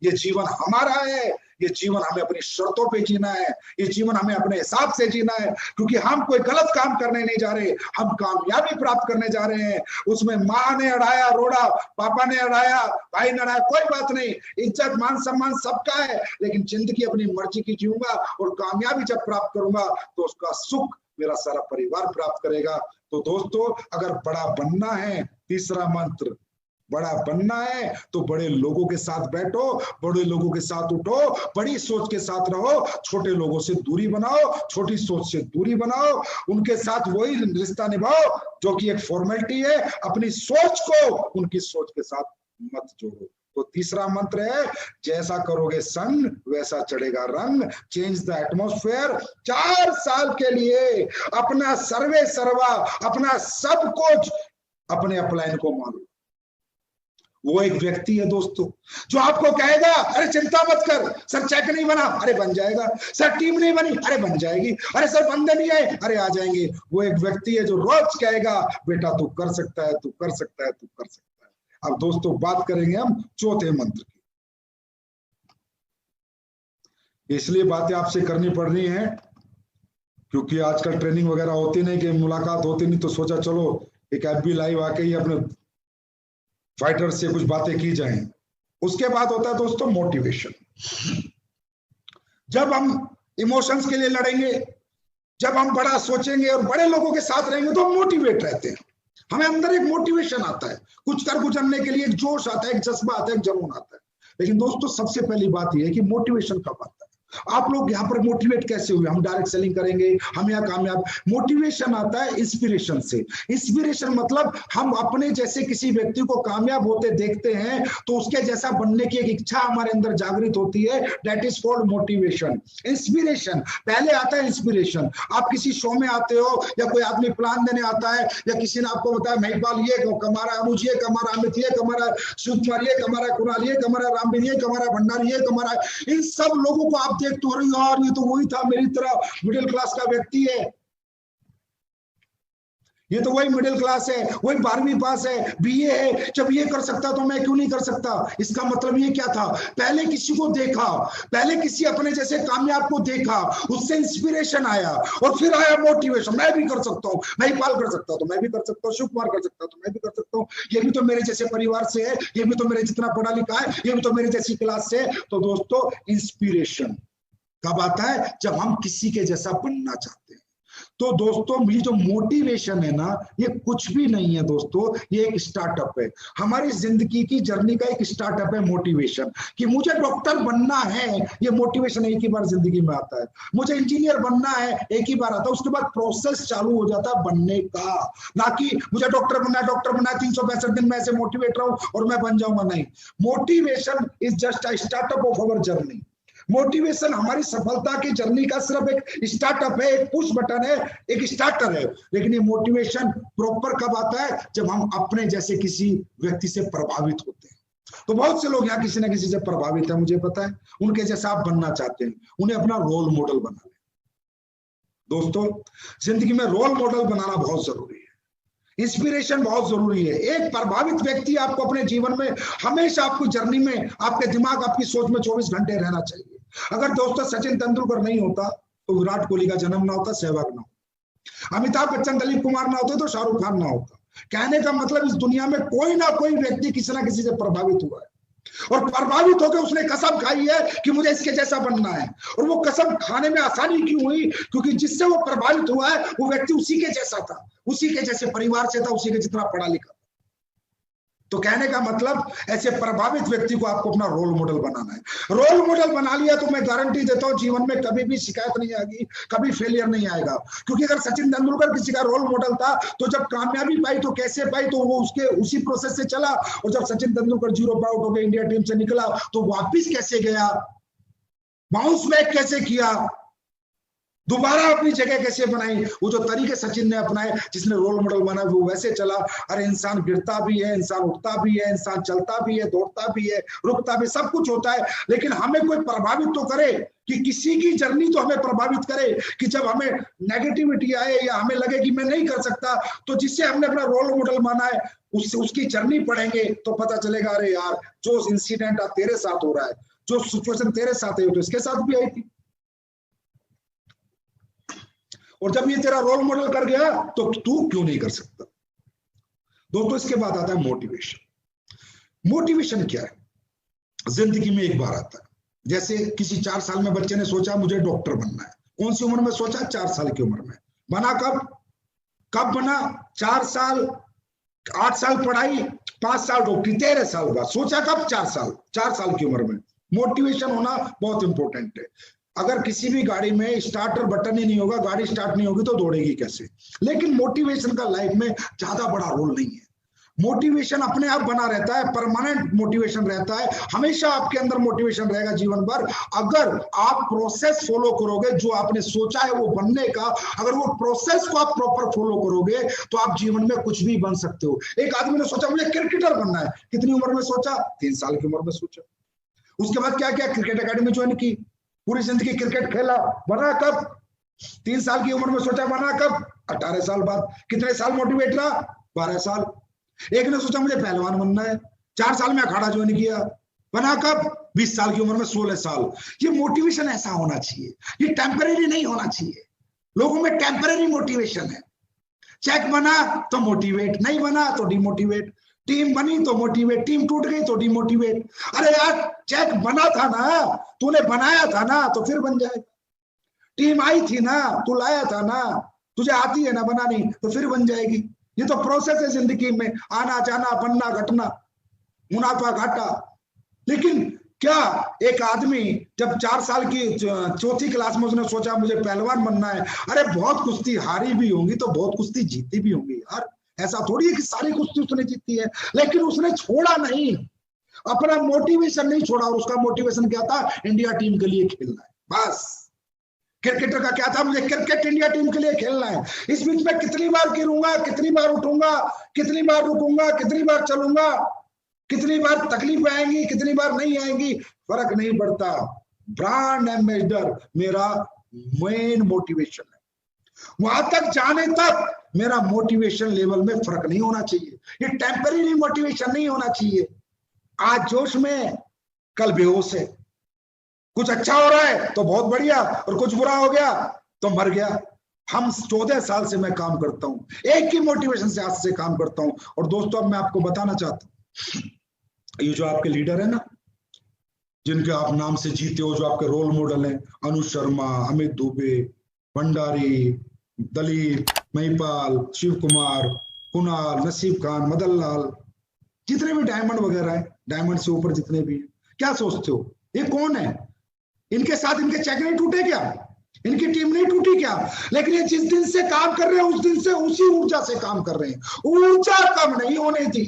ये जीवन हमारा है, ये जीवन हमें अपनी शर्तों पे जीना है, ये जीवन हमें अपने हिसाब से जीना है, क्योंकि हम कोई गलत काम करने नहीं जा रहे, हम कामयाबी प्राप्त करने जा रहे हैं। उसमें माँ ने अड़ाया रोड़ा, पापा ने अड़ाया, भाई ने अड़ाया, कोई बात नहीं, इज्जत मान सम्मान सबका है, लेकिन जिंदगी अपनी मर्जी की जीऊंगा और कामयाबी जब प्राप्त करूंगा तो उसका सुख मेरा सारा परिवार प्राप्त करेगा। तो दोस्तों, अगर बड़ा बनना है, तीसरा मंत्र, बड़ा बनना है तो बड़े लोगों के साथ बैठो, बड़े लोगों के साथ उठो, बड़ी सोच के साथ रहो, छोटे लोगों से दूरी बनाओ, छोटी सोच से दूरी बनाओ, उनके साथ वही रिश्ता निभाओ जो कि एक फॉर्मेलिटी है। अपनी सोच को उनकी सोच के साथ मत जोड़ो। तो तीसरा मंत्र है, जैसा करोगे संग वैसा चढ़ेगा रंग, चेंज द एटमोस्फेयर। 4 साल के लिए अपना सर्वे सर्वा, अपना सब कुछ अपने अपलाइन को मानो। वो एक व्यक्ति है दोस्तों जो आपको कहेगा, अरे चिंता मत कर सर, चेक नहीं बना, अरे बन जाएगा, सर टीम नहीं बनी, अरे बन जाएगी, अरे सर बंदे नहीं आए, अरे आ जाएंगे। वो एक व्यक्ति है जो रोज कहेगा, बेटा तू कर सकता है, तू कर सकता है, तू कर सकता है। अब दोस्तों बात करेंगे हम चौथे मंत्र की। इसलिए बातें आपसे करनी पड़ रही हैं क्योंकि आजकल ट्रेनिंग वगैरह होती नहीं, कि मुलाकात होती नहीं, तो सोचा चलो एक FB लाइव आके ही अपने फाइटर से कुछ बातें की जाएं। उसके बाद होता है दोस्तों मोटिवेशन। जब हम इमोशंस के लिए लड़ेंगे, जब हम बड़ा सोचेंगे और बड़े लोगों के साथ रहेंगे तो हम मोटिवेट रहते हैं, हमें अंदर एक मोटिवेशन आता है, कुछ कर गुजरने के लिए एक जोश आता है, एक जज्बा आता है, एक जुनून आता है। लेकिन दोस्तों सबसे पहली बात यह है कि मोटिवेशन कब आता है। आप लोग यहाँ पर मोटिवेट कैसे हुए? हम डायरेक्ट सेलिंग करेंगे, हम यहाँ कामयाब। मोटिवेशन आता है इंस्पिरेशन से। इंस्पिरेशन मतलब हम अपने जैसे किसी व्यक्ति को कामयाब होते देखते हैं तो उसके जैसा बनने की एक इच्छा हमारे अंदर जागृत होती है, that is called motivation. Inspiration पहले आता है। इंस्पिरेशन, आप किसी शो में आते हो या कोई आदमी प्लान देने आता है या किसी ने आपको बताया महिपाल ये कमा रहा है, अनुज ये कमा रहा है, अमित ये कमा रहा है, शिव कुमार ये कमा रहा है, कुणाल ये कमा रहा है, रामवीर ये कमा रहा है, भंडारी ये कमा रहा है। इन सब लोगों को आप देखते हो, यार ये तो वही था, मेरी तरह मिडिल क्लास का व्यक्ति है, ये तो वही मिडिल क्लास है, वही 12वीं पास है, BA है, जब ये कर सकता तो मैं क्यों नहीं कर सकता। इसका मतलब ये क्या था? पहले किसी को देखा, पहले किसी अपने जैसे कामयाब को देखा, उससे इंस्पिरेशन आया और फिर आया मोटिवेशन, मैं भी कर सकता हूँ, महिपाल कर सकता तो मैं भी कर सकता हूँ, शिव कुमार कर सकता तो मैं भी कर सकता हूँ, ये भी तो मेरे जैसे परिवार से है, ये भी तो मेरे जितना पढ़ा लिखा है, ये भी तो मेरे जैसी क्लास से है। तो दोस्तों इंस्पिरेशन कब आता है? जब हम किसी के जैसा बनना चाहते हैं। तो दोस्तों ये जो मोटिवेशन है ना, ये कुछ भी नहीं है दोस्तों, ये एक स्टार्टअप है। हमारी जिंदगी की जर्नी का एक स्टार्टअप है मोटिवेशन, कि मुझे डॉक्टर बनना है, ये मोटिवेशन एक ही बार जिंदगी में आता है। मुझे इंजीनियर बनना है, एक ही बार आता है, उसके बाद प्रोसेस चालू हो जाता है बनने का। ना कि मुझे डॉक्टर बनना है 365 दिन में ऐसे मोटिवेट रहूं और मैं बन जाऊंगा, नहीं। Motivation is just a startup of our journey. Motivation हमारी सफलता की जर्नी का सिर्फ एक स्टार्टअप है, एक पुश बटन है, एक स्टार्टर है। लेकिन ये मोटिवेशन प्रॉपर कब आता है? जब हम अपने जैसे किसी व्यक्ति से प्रभावित होते हैं। तो बहुत से लोग यहाँ किसी ना किसी से प्रभावित है, मुझे पता है, उनके जैसा आप बनना चाहते हैं, उन्हें अपना रोल मॉडल बना लें। दोस्तों जिंदगी में रोल मॉडल बनाना बहुत जरूरी है, इंस्पिरेशन बहुत जरूरी है। एक प्रभावित व्यक्ति आपको अपने जीवन में हमेशा, आपको जर्नी में, आपके दिमाग, आपकी सोच में 24 घंटे रहना चाहिए। अगर दोस्तों सचिन तेंदुलकर नहीं होता तो विराट कोहली का जन्म ना होता, सहवाग ना होता, अमिताभ बच्चन, दिलीप कुमार ना होते तो शाहरुख खान ना होता। कहने का मतलब इस दुनिया में कोई ना कोई व्यक्ति किसी ना किसी से प्रभावित हुआ है और प्रभावित होकर उसने कसम खाई है कि मुझे इसके जैसा बनना है। और वो कसम खाने में आसानी क्यों हुई? क्योंकि जिससे वो प्रभावित हुआ है वो व्यक्ति उसी के जैसा था, उसी के जैसे परिवार से था, उसी के जितना पढ़ा लिखा। तो कहने का मतलब ऐसे प्रभावित व्यक्ति को आपको अपना रोल मॉडल बनाना है। रोल मॉडल बना लिया तो मैं गारंटी देता हूं जीवन में कभी भी शिकायत नहीं आएगी, कभी फेलियर नहीं आएगा। क्योंकि अगर सचिन तेंदुलकर किसी का रोल मॉडल था तो जब कामयाबी पाई तो कैसे पाई? तो वो उसके उसी प्रोसेस से चला। और जब सचिन तेंदुलकर 0 पर आउट होकर इंडिया टीम से निकला तो वापिस कैसे गया, बाउंस बैक कैसे किया, दोबारा अपनी जगह कैसे बनाई, वो जो तरीके सचिन ने अपनाए, जिसने रोल मॉडल बना, वो वैसे चला। अरे इंसान गिरता भी है, इंसान उठता भी है, इंसान चलता भी है, दौड़ता भी है, रुकता भी, सब कुछ होता है। लेकिन हमें कोई प्रभावित तो करे, कि किसी की जर्नी तो हमें प्रभावित करे, कि जब हमें नेगेटिविटी आए या हमें लगे कि मैं नहीं कर सकता, तो जिससे हमने अपना रोल मॉडल माना है उसकी जर्नी पढ़ेंगे तो पता चलेगा, अरे यार जो इंसिडेंट तेरे साथ हो रहा है, जो सिचुएशन तेरे साथ है तो इसके साथ भी आई थी, और जब ये तेरा रोल मॉडल कर गया तो तू क्यों नहीं कर सकता। दोस्तों इसके बाद आता है मोटिवेशन। मोटिवेशन क्या है? जिंदगी में एक बार आता है। जैसे किसी 4 साल में बच्चे ने सोचा मुझे डॉक्टर बनना है। कौन सी उम्र में सोचा? 4 साल की उम्र में। बना कब बना? 4 साल, 8 साल पढ़ाई, 5 साल डॉक्टरी, 13 साल बाद सोचा कब? 4 साल की उम्र में। मोटिवेशन होना बहुत इंपॉर्टेंट है। अगर किसी भी गाड़ी में स्टार्टर बटन ही नहीं होगा, गाड़ी स्टार्ट नहीं होगी तो दौड़ेगी कैसे? लेकिन मोटिवेशन का लाइफ में ज्यादा बड़ा रोल नहीं है। मोटिवेशन अपने आप बना रहता है, परमानेंट मोटिवेशन रहता है, हमेशा आपके अंदर मोटिवेशन रहेगा जीवन भर। अगर आप प्रोसेस फॉलो करोगे, जो आपने सोचा है वो बनने का, अगर वो प्रोसेस को आप प्रॉपर फॉलो करोगे तो आप जीवन में कुछ भी बन सकते हो। एक आदमी ने सोचा मुझे क्रिकेटर बनना है, कितनी उम्र में सोचा? 3 साल की उम्र में सोचा। उसके बाद क्या किया? क्रिकेट एकेडमी ज्वाइन की, पूरी जिंदगी क्रिकेट खेला। बना कब? 3 साल की उम्र में सोचा। बना कब? 18 साल बाद। कितने साल मोटिवेट रहा? 12 साल। एक ने सोचा मुझे पहलवान बनना है, 4 साल में अखाड़ा ज्वाइन किया। बना कब? 20 साल की उम्र में, 16 साल। ये मोटिवेशन ऐसा होना चाहिए, ये टेम्परेरी नहीं होना चाहिए। लोगों में टेम्परेरी मोटिवेशन है। चेक बना तो मोटिवेट, नहीं बना तो डिमोटिवेट। टीम बनी तो मोटिवेट, टीम टूट गई तो डिमोटिवेट। अरे यार चेक बना था ना, तूने बनाया था ना, तो फिर बन जाएगा। टीम आई थी ना, तू लाया था ना, तुझे आती है ना बनानी, तो फिर बन जाएगी। ये तो प्रोसेस है जिंदगी में, आना जाना, बनना घटना, मुनाफा घाटा। लेकिन क्या एक आदमी जब 4 साल की 4थी क्लास में उसने सोचा मुझे पहलवान बनना है, अरे बहुत कुश्ती हारी भी होंगी तो बहुत कुश्ती जीती भी होंगी यार। ऐसा थोड़ी है कि सारी कुश्ती उसने जीती है, लेकिन उसने छोड़ा नहीं, अपना मोटिवेशन नहीं छोड़ा। और उसका मोटिवेशन क्या था? इंडिया टीम के लिए खेलना है, बस। क्रिकेटर का क्या था? मुझे क्रिकेट इंडिया टीम के लिए खेलना है। इस बीच में कितनी बार गिरूंगा, कितनी बार उठूंगा, कितनी बार रुकूंगा, कितनी बार चलूंगा, कितनी बार तकलीफ आएंगी, कितनी बार नहीं आएंगी, फर्क नहीं पड़ता। ब्रांड एम्बेसडर मेरा मेन मोटिवेशन है। वहां तक जाने तक मेरा मोटिवेशन लेवल में फर्क नहीं होना चाहिए। ये टेम्परेरी मोटिवेशन नहीं होना चाहिए। आज जोश में, कल बेहोश है। कुछ अच्छा हो रहा है तो बहुत बढ़िया, और कुछ बुरा हो गया तो मर गया। हम 14 साल से मैं काम करता हूं, एक ही मोटिवेशन से आज से काम करता हूं। और दोस्तों अब मैं आपको बताना चाहता हूं, ये जो आपके लीडर है ना, जिनके आप नाम से जीते हो, जो आपके रोल मॉडल हैं, अनुज शर्मा, अमित दुबे, भंडारी, दलीप, महिपाल, शिव कुमार, कुणाल, नसीब खान, मदन लाल, जितने भी डायमंड वगैरह है, डायमंड से ऊपर जितने भी हैं, क्या सोचते हो ये कौन है? इनके साथ इनके चेक नहीं टूटे क्या? इनकी टीम नहीं टूटी क्या? लेकिन ये जिस दिन से काम कर रहे हैं उस दिन से उसी ऊर्जा से काम कर रहे हैं। ऊर्जा कम नहीं होने दी।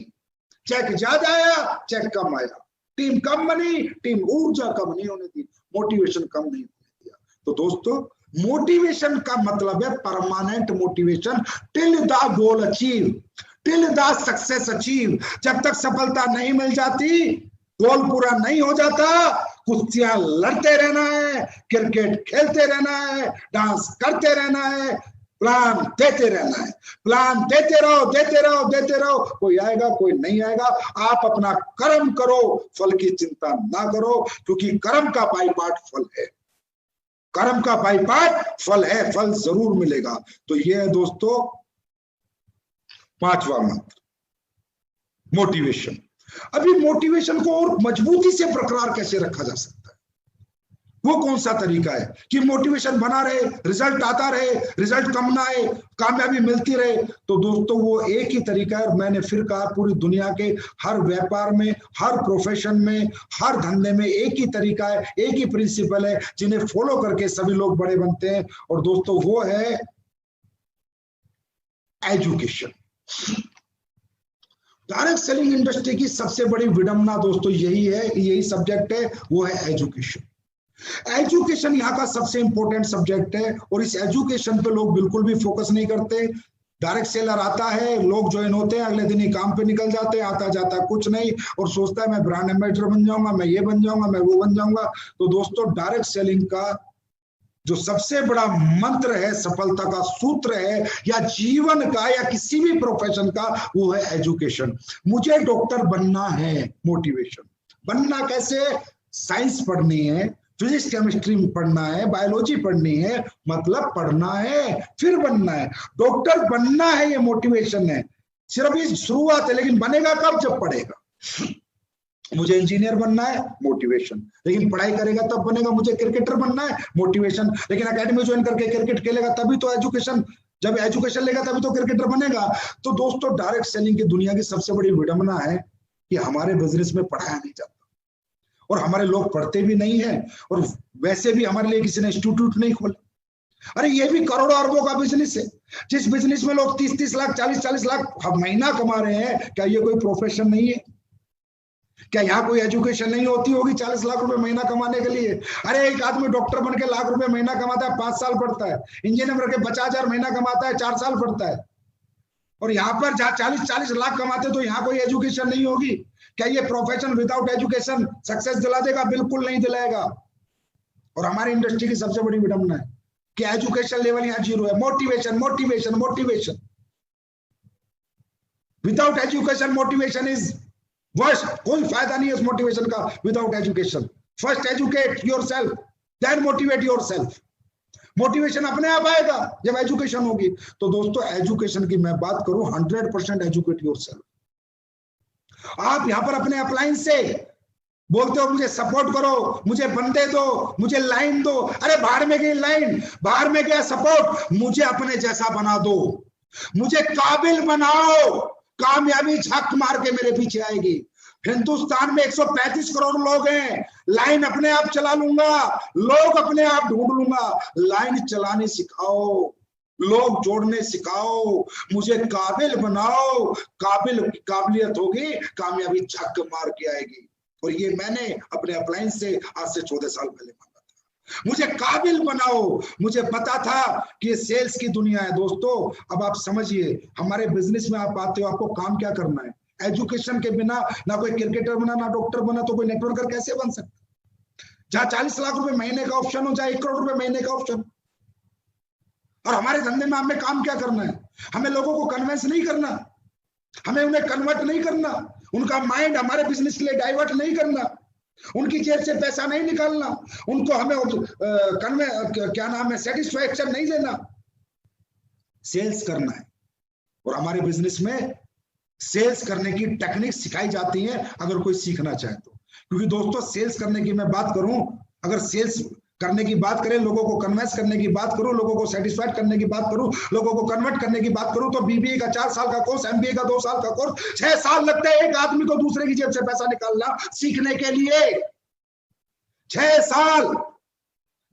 चेक ज्यादा आया, चेक कम आया, टीम कम बनी, टीम ऊर्जा कम नहीं होने दी, मोटिवेशन कम नहीं होने दिया। तो दोस्तों मोटिवेशन का मतलब है permanent motivation till the goal achieve, till the success achieve. जब तक सफलता नहीं मिल जाती, गोल पूरा नहीं हो जाता, कुश्तियां लड़ते रहना है, क्रिकेट खेलते रहना है, डांस करते रहना है, प्लान देते रहना है। प्लान देते रहो, देते रहो, देते रहो। कोई आएगा कोई नहीं आएगा, आप अपना कर्म करो, फल की चिंता ना करो, क्योंकि कर्म का बाईपार्ट फल है। कर्म का बाईपार्ट फल है, फल जरूर मिलेगा। तो ये है दोस्तों 5वां मंत्र, मोटिवेशन। अभी मोटिवेशन को और मजबूती से बरकरार कैसे रखा जा सकता है, वो कौन सा तरीका है कि मोटिवेशन बना रहे, रिजल्ट आता रहे, रिजल्ट कम ना आए, कामयाबी मिलती रहे? तो दोस्तों वो एक ही तरीका है, और मैंने फिर कहा पूरी दुनिया के हर व्यापार में, हर प्रोफेशन में, हर धंधे में एक ही तरीका है, एक ही प्रिंसिपल है, जिन्हें फॉलो करके सभी लोग बड़े बनते हैं। और दोस्तों वो है एजुकेशन। डायरेक्ट सेलिंग इंडस्ट्री की सबसे बड़ी विडंबना दोस्तों यही है, यही सब्जेक्ट है, वो है एजुकेशन। एजुकेशन यहाँ का सबसे इंपॉर्टेंट सब्जेक्ट है, और इस एजुकेशन पे लोग बिल्कुल भी फोकस नहीं करते। डायरेक्ट सेलर आता है, लोग ज्वाइन होते हैं, अगले दिन ही काम पे निकल जाते हैं, आता जाता कुछ नहीं, और सोचता है मैं ब्रांड एम्बेसडर बन जाऊंगा, मैं ये बन जाऊंगा, मैं वो बन जाऊंगा। तो दोस्तों डायरेक्ट सेलिंग का जो सबसे बड़ा मंत्र है, सफलता का सूत्र है, या जीवन का या किसी भी प्रोफेशन का, वो है एजुकेशन। मुझे डॉक्टर बनना है, मोटिवेशन। बनना कैसे? साइंस पढ़नी है, फिजिक्स केमिस्ट्री पढ़ना है, बायोलॉजी पढ़नी है, मतलब पढ़ना है फिर बनना है। डॉक्टर बनना है, ये मोटिवेशन है, सिर्फ ये शुरुआत है। लेकिन बनेगा कब? जब पढ़ेगा। मुझे इंजीनियर बनना है, मोटिवेशन, लेकिन पढ़ाई करेगा तब बनेगा। मुझे क्रिकेटर बनना है, मोटिवेशन, लेकिन एकेडमी ज्वाइन करके क्रिकेट खेलेगा तभी तो एजुकेशन, जब एजुकेशन लेगा तभी तो क्रिकेटर बनेगा। तो दोस्तों, डायरेक्ट सेलिंग की दुनिया की सबसे बड़ी विडंबना है कि हमारे बिजनेस में पढ़ाया नहीं जाता और हमारे लोग पढ़ते भी नहीं है, और वैसे भी हमारे लिए किसी ने इंस्टीट्यूट नहीं खोला। अरे ये भी करोड़ों अरबों का बिजनेस है। जिस बिजनेस में लोग 30-30 लाख 40-40 लाख महीना कमा रहे हैं, क्या ये कोई प्रोफेशन नहीं है? क्या यहाँ कोई एजुकेशन नहीं होती होगी 40 लाख रुपए महीना कमाने के लिए? अरे एक आदमी डॉक्टर बन के लाख रुपए महीना कमाता है, 5 साल पढ़ता है। इंजीनियर बन के 50,000 महीना कमाता है, 4 साल पढ़ता है। और यहाँ पर जहाँ 40-40 लाख कमाते तो यहाँ कोई एजुकेशन नहीं होगी। क्या ये प्रोफेशन विदाउट एजुकेशन सक्सेस दिला देगा? बिल्कुल नहीं दिलाएगा। और हमारी इंडस्ट्री की सबसे बड़ी विडंबना है कि एजुकेशन लेवल यहाँ 0 है। Motivation motivation motivation, without education motivation is worst. कोई फायदा नहीं है उस मोटिवेशन का without education. First educate yourself, then motivate yourself. Motivation अपने आप आएगा जब एजुकेशन होगी। तो दोस्तों, एजुकेशन की मैं बात करूं, 100% एजुकेट योरसेल्फ। आप यहां पर अपने अपलाइन से बोलते हो मुझे सपोर्ट करो, मुझे बंदे दो, मुझे लाइन दो। अरे बाहर में गई लाइन, बाहर में गया सपोर्ट, मुझे अपने जैसा बना दो, मुझे काबिल बनाओ। कामयाबी झक मार के मेरे पीछे आएगी। हिंदुस्तान में 135 करोड़ लोग हैं, लाइन अपने आप चला लूंगा, लोग अपने आप ढूंढ लूंगा। लाइन चलाने सिखाओ, लोग जोड़ने सिखाओ, मुझे काबिल बनाओ। काबिलियत होगी, कामयाबी झक मार के आएगी। और ये मैंने अपने अपलाइन से आज से 14 साल पहले मांगा था। मुझे काबिल बनाओ। मुझे पता था कि ये सेल्स की दुनिया है। दोस्तों, अब आप समझिए, हमारे बिजनेस में आप आते हो, आपको काम क्या करना है? एजुकेशन के बिना ना कोई क्रिकेटर बना, ना डॉक्टर बना, तो कोई नेटवर्कर कैसे बन सकता? जहां 40 लाख रुपए महीने का ऑप्शन हो, जहां 1 करोड़ रुपए महीने का ऑप्शन। और हमारे धंधे में हमें काम क्या करना है? हमें लोगों को कन्विंस नहीं करना, हमें उन्हें कन्वर्ट नहीं करना, उनका माइंड हमारे बिजनेस के लिए डाइवर्ट नहीं करना, उनकी जेब से पैसा नहीं निकालना, उनको हमें क्या नाम है, सेटिस्फैक्शन नहीं देना। सेल्स करना है। और हमारे बिजनेस में सेल्स करने की टेक्निक सिखाई जाती है, अगर कोई सीखना चाहे तो। क्योंकि दोस्तों, सेल्स करने की मैं बात करूं, अगर सेल्स करने की बात करें, लोगों को कन्विंस करने की बात करूं, लोगों को सेटिस्फाइड करने की बात करूं, लोगों को कन्वर्ट करने की बात करूं, तो बीबीए का 4 साल का कोर्स, एमबीए का 2 साल का कोर्स, 6 साल लगते हैं एक आदमी को दूसरे की जेब से पैसा निकालना सीखने के लिए। 6 साल,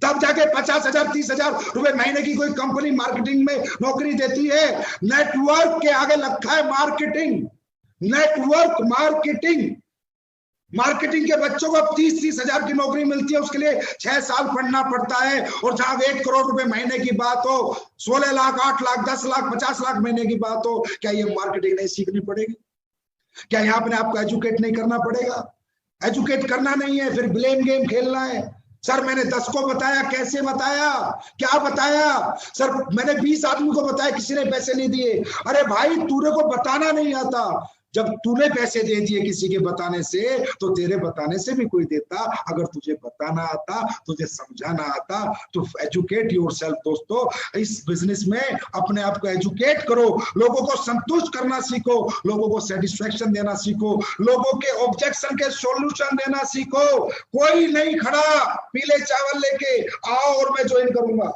तब जाके 50,000 30,000 रुपए महीने की कोई कंपनी मार्केटिंग में नौकरी देती है। नेटवर्क के आगे रखा है मार्केटिंग, नेटवर्क मार्केटिंग। मार्केटिंग के बच्चों को 30-30 हजार की नौकरी मिलती है, उसके लिए 6 साल पढ़ना पड़ता है। और जहां 1 करोड़ रुपए महीने की बात हो, 16 लाख 8 लाख 10 लाख 50 लाख महीने की बात हो, क्या ये मार्केटिंग नहीं सीखनी पड़ेगी? क्या यहाँ अपने आपको एजुकेट नहीं करना पड़ेगा? एजुकेट करना नहीं है, फिर ब्लेम गेम खेलना है। सर मैंने 10 को बताया, कैसे बताया, क्या बताया? सर मैंने 20 आदमी को बताया, किसी ने पैसे नहीं दिए। अरे भाई, तूने को बताना नहीं आता। जब तूने पैसे दे दिए किसी के बताने से, तो तेरे बताने से भी कोई देता। अगर तुझे बताना आता, तुझे समझाना आता, तो एजुकेट योरसेल्फ। दोस्तों, इस बिजनेस में अपने आप को एजुकेट करो, लोगों को संतुष्ट करना सीखो, लोगों को सेटिस्फेक्शन देना सीखो, लोगों के ऑब्जेक्शन के सॉल्यूशन देना सीखो। कोई नहीं खड़ा पीले चावल लेके आओ और मैं ज्वाइन करूंगा,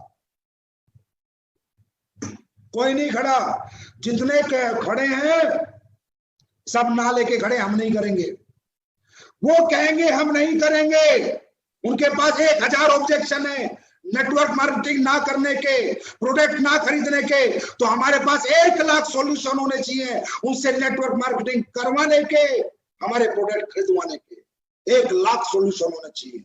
कोई नहीं खड़ा। जितने खड़े हैं सब ना लेके खड़े, हम नहीं करेंगे। वो कहेंगे हम नहीं करेंगे, उनके पास 1000 ऑब्जेक्शन है नेटवर्क मार्केटिंग ना करने के, प्रोडक्ट ना खरीदने के। तो हमारे पास 1 लाख सॉल्यूशन होने चाहिए उनसे नेटवर्क मार्केटिंग करवाने के, हमारे प्रोडक्ट खरीदवाने के। 1 लाख सॉल्यूशन होने चाहिए।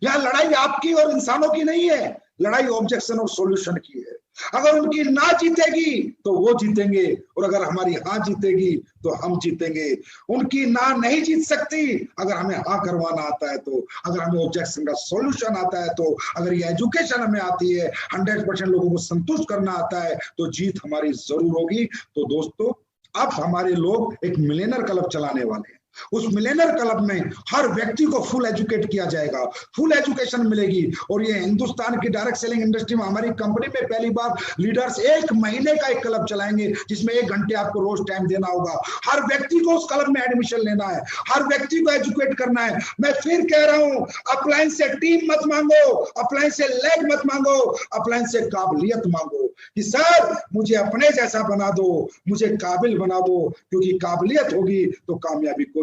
यह लड़ाई आपकी और इंसानों की नहीं है, लड़ाई ऑब्जेक्शन और सॉल्यूशन की है। अगर उनकी ना जीतेगी तो वो जीतेंगे, और अगर हमारी हाँ जीतेगी तो हम जीतेंगे। उनकी ना नहीं जीत सकती अगर हमें हाँ करवाना आता है तो, अगर हमें ऑब्जेक्शन का सॉल्यूशन आता है तो, अगर ये एजुकेशन हमें आती है, 100% लोगों को संतुष्ट करना आता है, तो जीत हमारी जरूर होगी। तो दोस्तों, अब हमारे लोग एक मिलियनर क्लब चलाने वाले हैं। उस मिलेनियर क्लब में हर व्यक्ति को फुल एजुकेट किया जाएगा, फुल एजुकेशन मिलेगी। और ये हिंदुस्तान की डायरेक्ट सेलिंग इंडस्ट्री में हमारी कंपनी में पहली बार लीडर्स 1 महीने का एक क्लब चलाएंगे, जिसमें 1 घंटे आपको रोज टाइम देना होगा। हर व्यक्ति को उस क्लब में एडमिशन लेना है, हर व्यक्ति को एजुकेट करना है। मैं फिर कह रहा हूं, अप्लायंस से टीम मत मांगो, अप्लायंस से लेग मत मांगो, अप्लायंस से काबिलियत मांगो कि सर मुझे अपने जैसा बना दो, मुझे काबिल बना दो, क्योंकि काबिलियत होगी तो कामयाबी को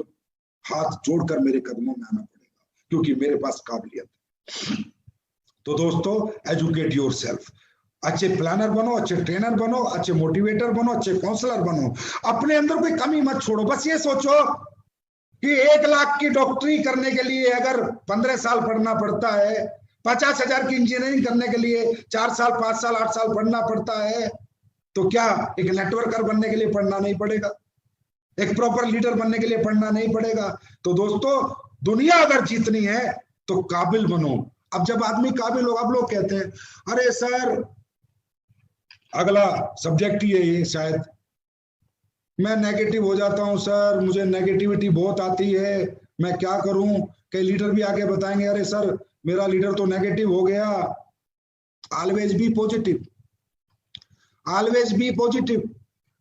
हाथ जोड़कर मेरे कदमों में आना पड़ेगा, क्योंकि मेरे पास काबिलियत है। तो दोस्तों, एजुकेट योरसेल्फ, अच्छे प्लानर बनो, अच्छे ट्रेनर बनो, अच्छे मोटिवेटर बनो, अच्छे काउंसलर बनो। अपने अंदर कोई कमी मत छोड़ो। बस ये सोचो कि 1 लाख की डॉक्टरी करने के लिए अगर 15 साल पढ़ना पड़ता है, 50,000 की इंजीनियरिंग करने के लिए 4 साल 5 साल 8 साल पढ़ना पड़ता है, तो क्या एक नेटवर्कर बनने के लिए पढ़ना नहीं पड़ेगा? एक प्रॉपर लीडर बनने के लिए पढ़ना नहीं पड़ेगा? तो दोस्तों, दुनिया अगर जीतनी है तो काबिल बनो। अब जब आदमी काबिल हो, अब लोग कहते हैं अरे सर अगला सब्जेक्ट ही है ये, शायद मैं नेगेटिव हो जाता हूं सर, मुझे नेगेटिविटी बहुत आती है, मैं क्या करूं? कई लीडर भी आके बताएंगे अरे सर मेरा लीडर तो नेगेटिव हो गया। Always be positive, always be positive.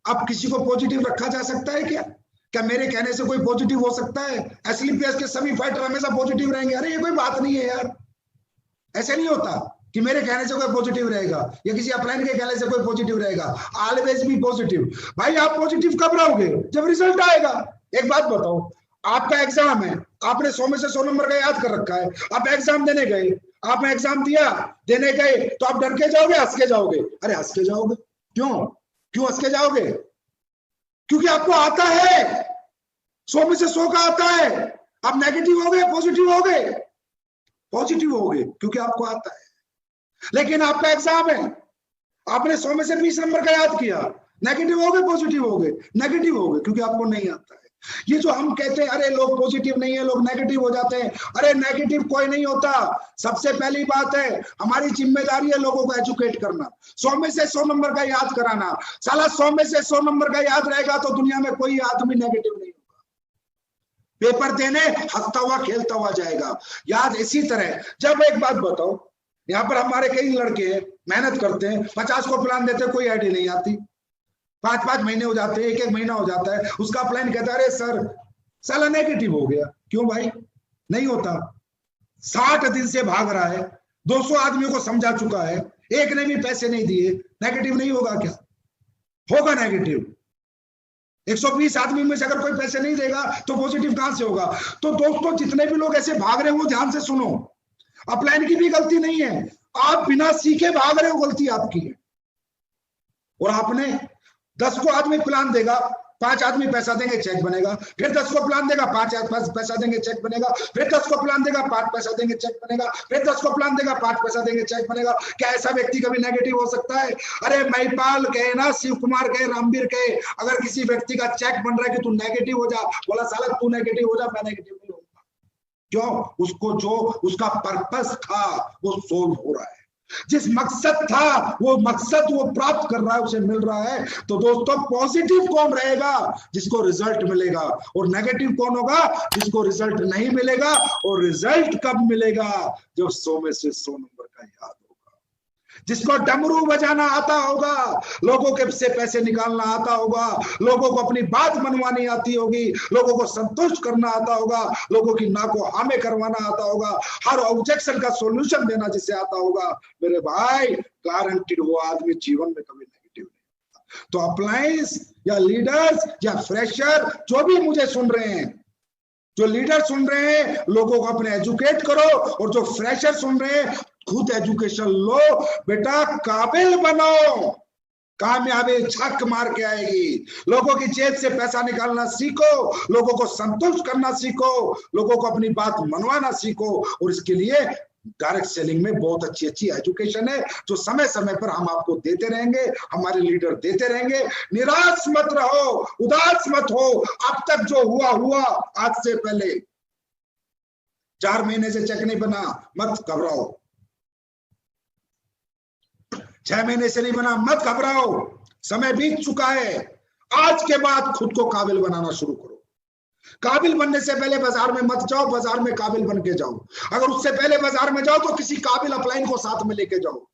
अब किसी को पॉजिटिव रखा जा सकता है क्या? क्या मेरे कहने से कोई पॉजिटिव हो सकता है? एसलीपीएस के सभी फाइटर हमेशा पॉजिटिव रहेंगे? अरे ये कोई बात नहीं है यार, ऐसे नहीं होता कि मेरे कहने से कोई पॉजिटिव रहेगा या किसी अपलाइन के कहने से कोई पॉजिटिव रहेगा। Always be positive. भाई आप पॉजिटिव कब रहोगे? जब रिजल्ट आएगा। एक बात बताओ, आपका एग्जाम है, आपने 100 में से 100 नंबर का याद कर रखा है, आप एग्जाम देने गए, आपने एग्जाम दिया, देने गए, तो आप डर के जाओगे, हंस के जाओगे? अरे हंस के जाओगे। क्यों? क्यों हंस के जाओगे? क्योंकि आपको आता है, 100 में से 100 का आता है। आप नेगेटिव हो गए, पॉजिटिव हो गए? पॉजिटिव हो गए क्योंकि आपको आता है। लेकिन आपका एग्जाम है, आपने 100 में से 20 नंबर का याद किया, नेगेटिव हो गए, पॉजिटिव हो गए? नेगेटिव हो गए क्योंकि आपको नहीं आता है। ये जो हम कहते हैं अरे लोग पॉजिटिव नहीं है, लोग नेगेटिव हो जाते हैं, अरे नेगेटिव कोई नहीं होता। सबसे पहली बात है, हमारी जिम्मेदारी है लोगों को एजुकेट करना, 100 में से 100 नंबर का याद कराना। साला 100 में से 100 नंबर का याद रहेगा तो दुनिया में कोई आदमी नेगेटिव नहीं होगा। पेपर देने हंसता हुआ खेलता हुआ जाएगा। याद इसी तरह, जब एक बात बताओ, यहाँ पर हमारे कई लड़के मेहनत करते हैं, 50 को प्लान देते हैं, कोई आइडिया नहीं आती, 5-5 महीने हो जाते हैं, 1-1 महीना हो जाता है, उसका प्लान कहता है अरे सर साला नेगेटिव हो गया। क्यों भाई? नहीं होता। 60 दिन से भाग रहा है, 200 आदमियों को समझा चुका है, एक ने भी पैसे नहीं दिए, नेगेटिव नहीं होगा क्या? होगा नेगेटिव। 120 आदमी में से अगर कोई पैसे नहीं देगा तो पॉजिटिव कहां से होगा? तो दोस्तों, जितने भी लोग ऐसे भाग रहे हो ध्यान से सुनो, अपलाइन की भी गलती नहीं है, आप बिना सीखे भाग रहे हो, गलती आपकी है। और आपने 10 को आदमी प्लान देगा, 5 आदमी पैसा देंगे, चेक बनेगा, फिर 10 को प्लान देगा, 5 पैसा देंगे, चेक बनेगा, फिर 10 को प्लान देगा, 5 पैसा देंगे, चेक बनेगा, फिर 10 को प्लान देगा, 5 पैसा देंगे, चेक बनेगा। क्या ऐसा व्यक्ति कभी नेगेटिव हो सकता है? अरे महिपाल कहे ना, शिव कुमार कहे, रामवीर कहे, अगर किसी व्यक्ति का चेक बन रहा है कि तू नेगेटिव हो जा, बोला साला तू नेगेटिव हो जा, मैं नेगेटिव नहीं होगा। क्यों? उसको जो उसका पर्पस था वो सोल्व हो रहा है, जिस मकसद था वो मकसद वो प्राप्त कर रहा है, उसे मिल रहा है। तो दोस्तों, पॉजिटिव कौन रहेगा? जिसको रिजल्ट मिलेगा। और नेगेटिव कौन होगा? जिसको रिजल्ट नहीं मिलेगा। और रिजल्ट कब मिलेगा? जब 100 में से 100 नंबर का याद होगा, जिसको डमरू बजाना आता होगा, लोगों के से पैसे निकालना आता होगा, लोगों को अपनी बात मनवानी आती होगी, लोगों को संतुष्ट करना आता होगा, लोगों की ना को हाँ में करवाना आता होगा, हर ऑब्जेक्शन का सॉल्यूशन देना जिसे आता होगा, मेरे भाई गारंटीड वो आदमी जीवन में कभी नेगेटिव नहीं होगा। तो अप्लायंस या लीडर्स या फ्रेशर जो भी मुझे सुन रहे हैं, जो लीडर सुन रहे हैं, लोगों को अपने एजुकेट करो, और जो फ्रेशर सुन रहे हैं खुद एजुकेशन लो। बेटा काबिल बनो, कामयाबी छक मार के आएगी। लोगों की जेब से पैसा निकालना सीखो, लोगों को संतुष्ट करना सीखो, लोगों को अपनी बात मनवाना सीखो। और इसके लिए डायरेक्ट सेलिंग में बहुत अच्छी अच्छी एजुकेशन है, जो समय समय पर हम आपको देते रहेंगे, हमारे लीडर देते रहेंगे। निराश मत रहो, उदास मत हो। अब तक जो हुआ हुआ, आज से पहले 4 महीने से चेक नहीं बना, मत घबराओ। 6 महीने से नहीं बना, मत घबराओ, समय बीत चुका है। आज के बाद खुद को काबिल बनाना शुरू करो। काबिल बनने से पहले बाजार में मत जाओ, बाजार में काबिल बन के जाओ। अगर उससे पहले बाजार में जाओ तो किसी काबिल अपलाइन को साथ में लेके जाओ,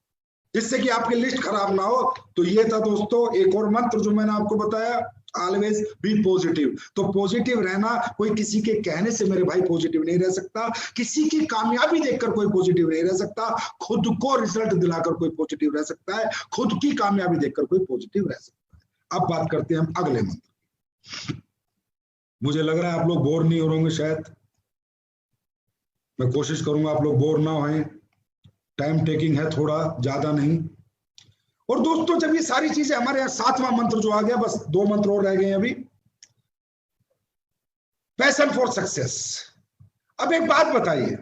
जिससे कि आपकी लिस्ट खराब ना हो। तो ये था दोस्तों एक और मंत्र जो मैंने आपको बताया, ऑलवेज बी पॉजिटिव। तो पॉजिटिव रहना, कोई किसी के कहने से मेरे भाई पॉजिटिव नहीं रह सकता, किसी की कामयाबी देखकर कोई पॉजिटिव नहीं रह सकता, खुद को रिजल्ट दिलाकर कोई पॉजिटिव रह सकता है, खुद की कामयाबी देखकर कोई पॉजिटिव रह सकता है। अब बात करते हैं हम अगले मंत्र। मुझे लग रहा है आप लोग बोर नहीं हो होंगे, शायद मैं कोशिश करूंगा आप लोग बोर ना हों, टाइम टेकिंग है थोड़ा, ज्यादा नहीं। और दोस्तों जब ये सारी चीजें हमारे यहाँ 7वां मंत्र जो आ गया, बस 2 मंत्र और रह गए अभी, पैशन फॉर सक्सेस। अब एक बात बताइए,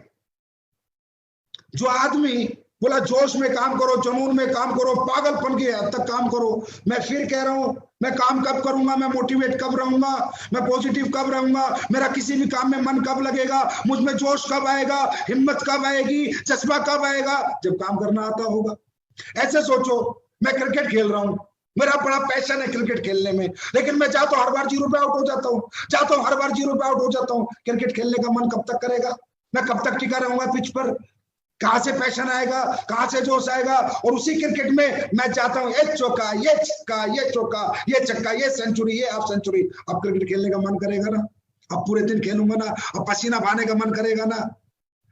जो आदमी बोला जोश में काम करो, जुनून में काम करो, पागलपन के हद तक काम करो, मैं फिर कह रहा हूं, मैं काम कब करूंगा, मैं मोटिवेट कब रहूंगा, मैं पॉजिटिव कब रहूंगा, मेरा किसी भी काम में मन कब लगेगा, मुझ में जोश कब आएगा, हिम्मत कब आएगी, जज्बा कब आएगा, जब काम करना आता होगा। ऐसे सोचो, मैं क्रिकेट खेल रहा हूं, मेरा बड़ा पैशन है क्रिकेट खेलने में, लेकिन मैं चाहता हूं हर बार 0 पे आउट हो जाता हूं, चाहता हूं हर बार 0 पे आउट हो जाता हूं। क्रिकेट खेलने का मन कब तक करेगा, मैं कब तक टिका रहूंगा पिच पर, कहां से पैशन आएगा, कहां से जोश आएगा। और उसी क्रिकेट में मैं चाहता हूं ये चौका, ये छक्का, ये चौका, ये छक्का, ये सेंचुरी, ये हाफ सेंचुरी। अब क्रिकेट खेलने का मन करेगा ना, अब पूरे दिन खेलूंगा ना, अब पसीना बहाने का मन करेगा ना,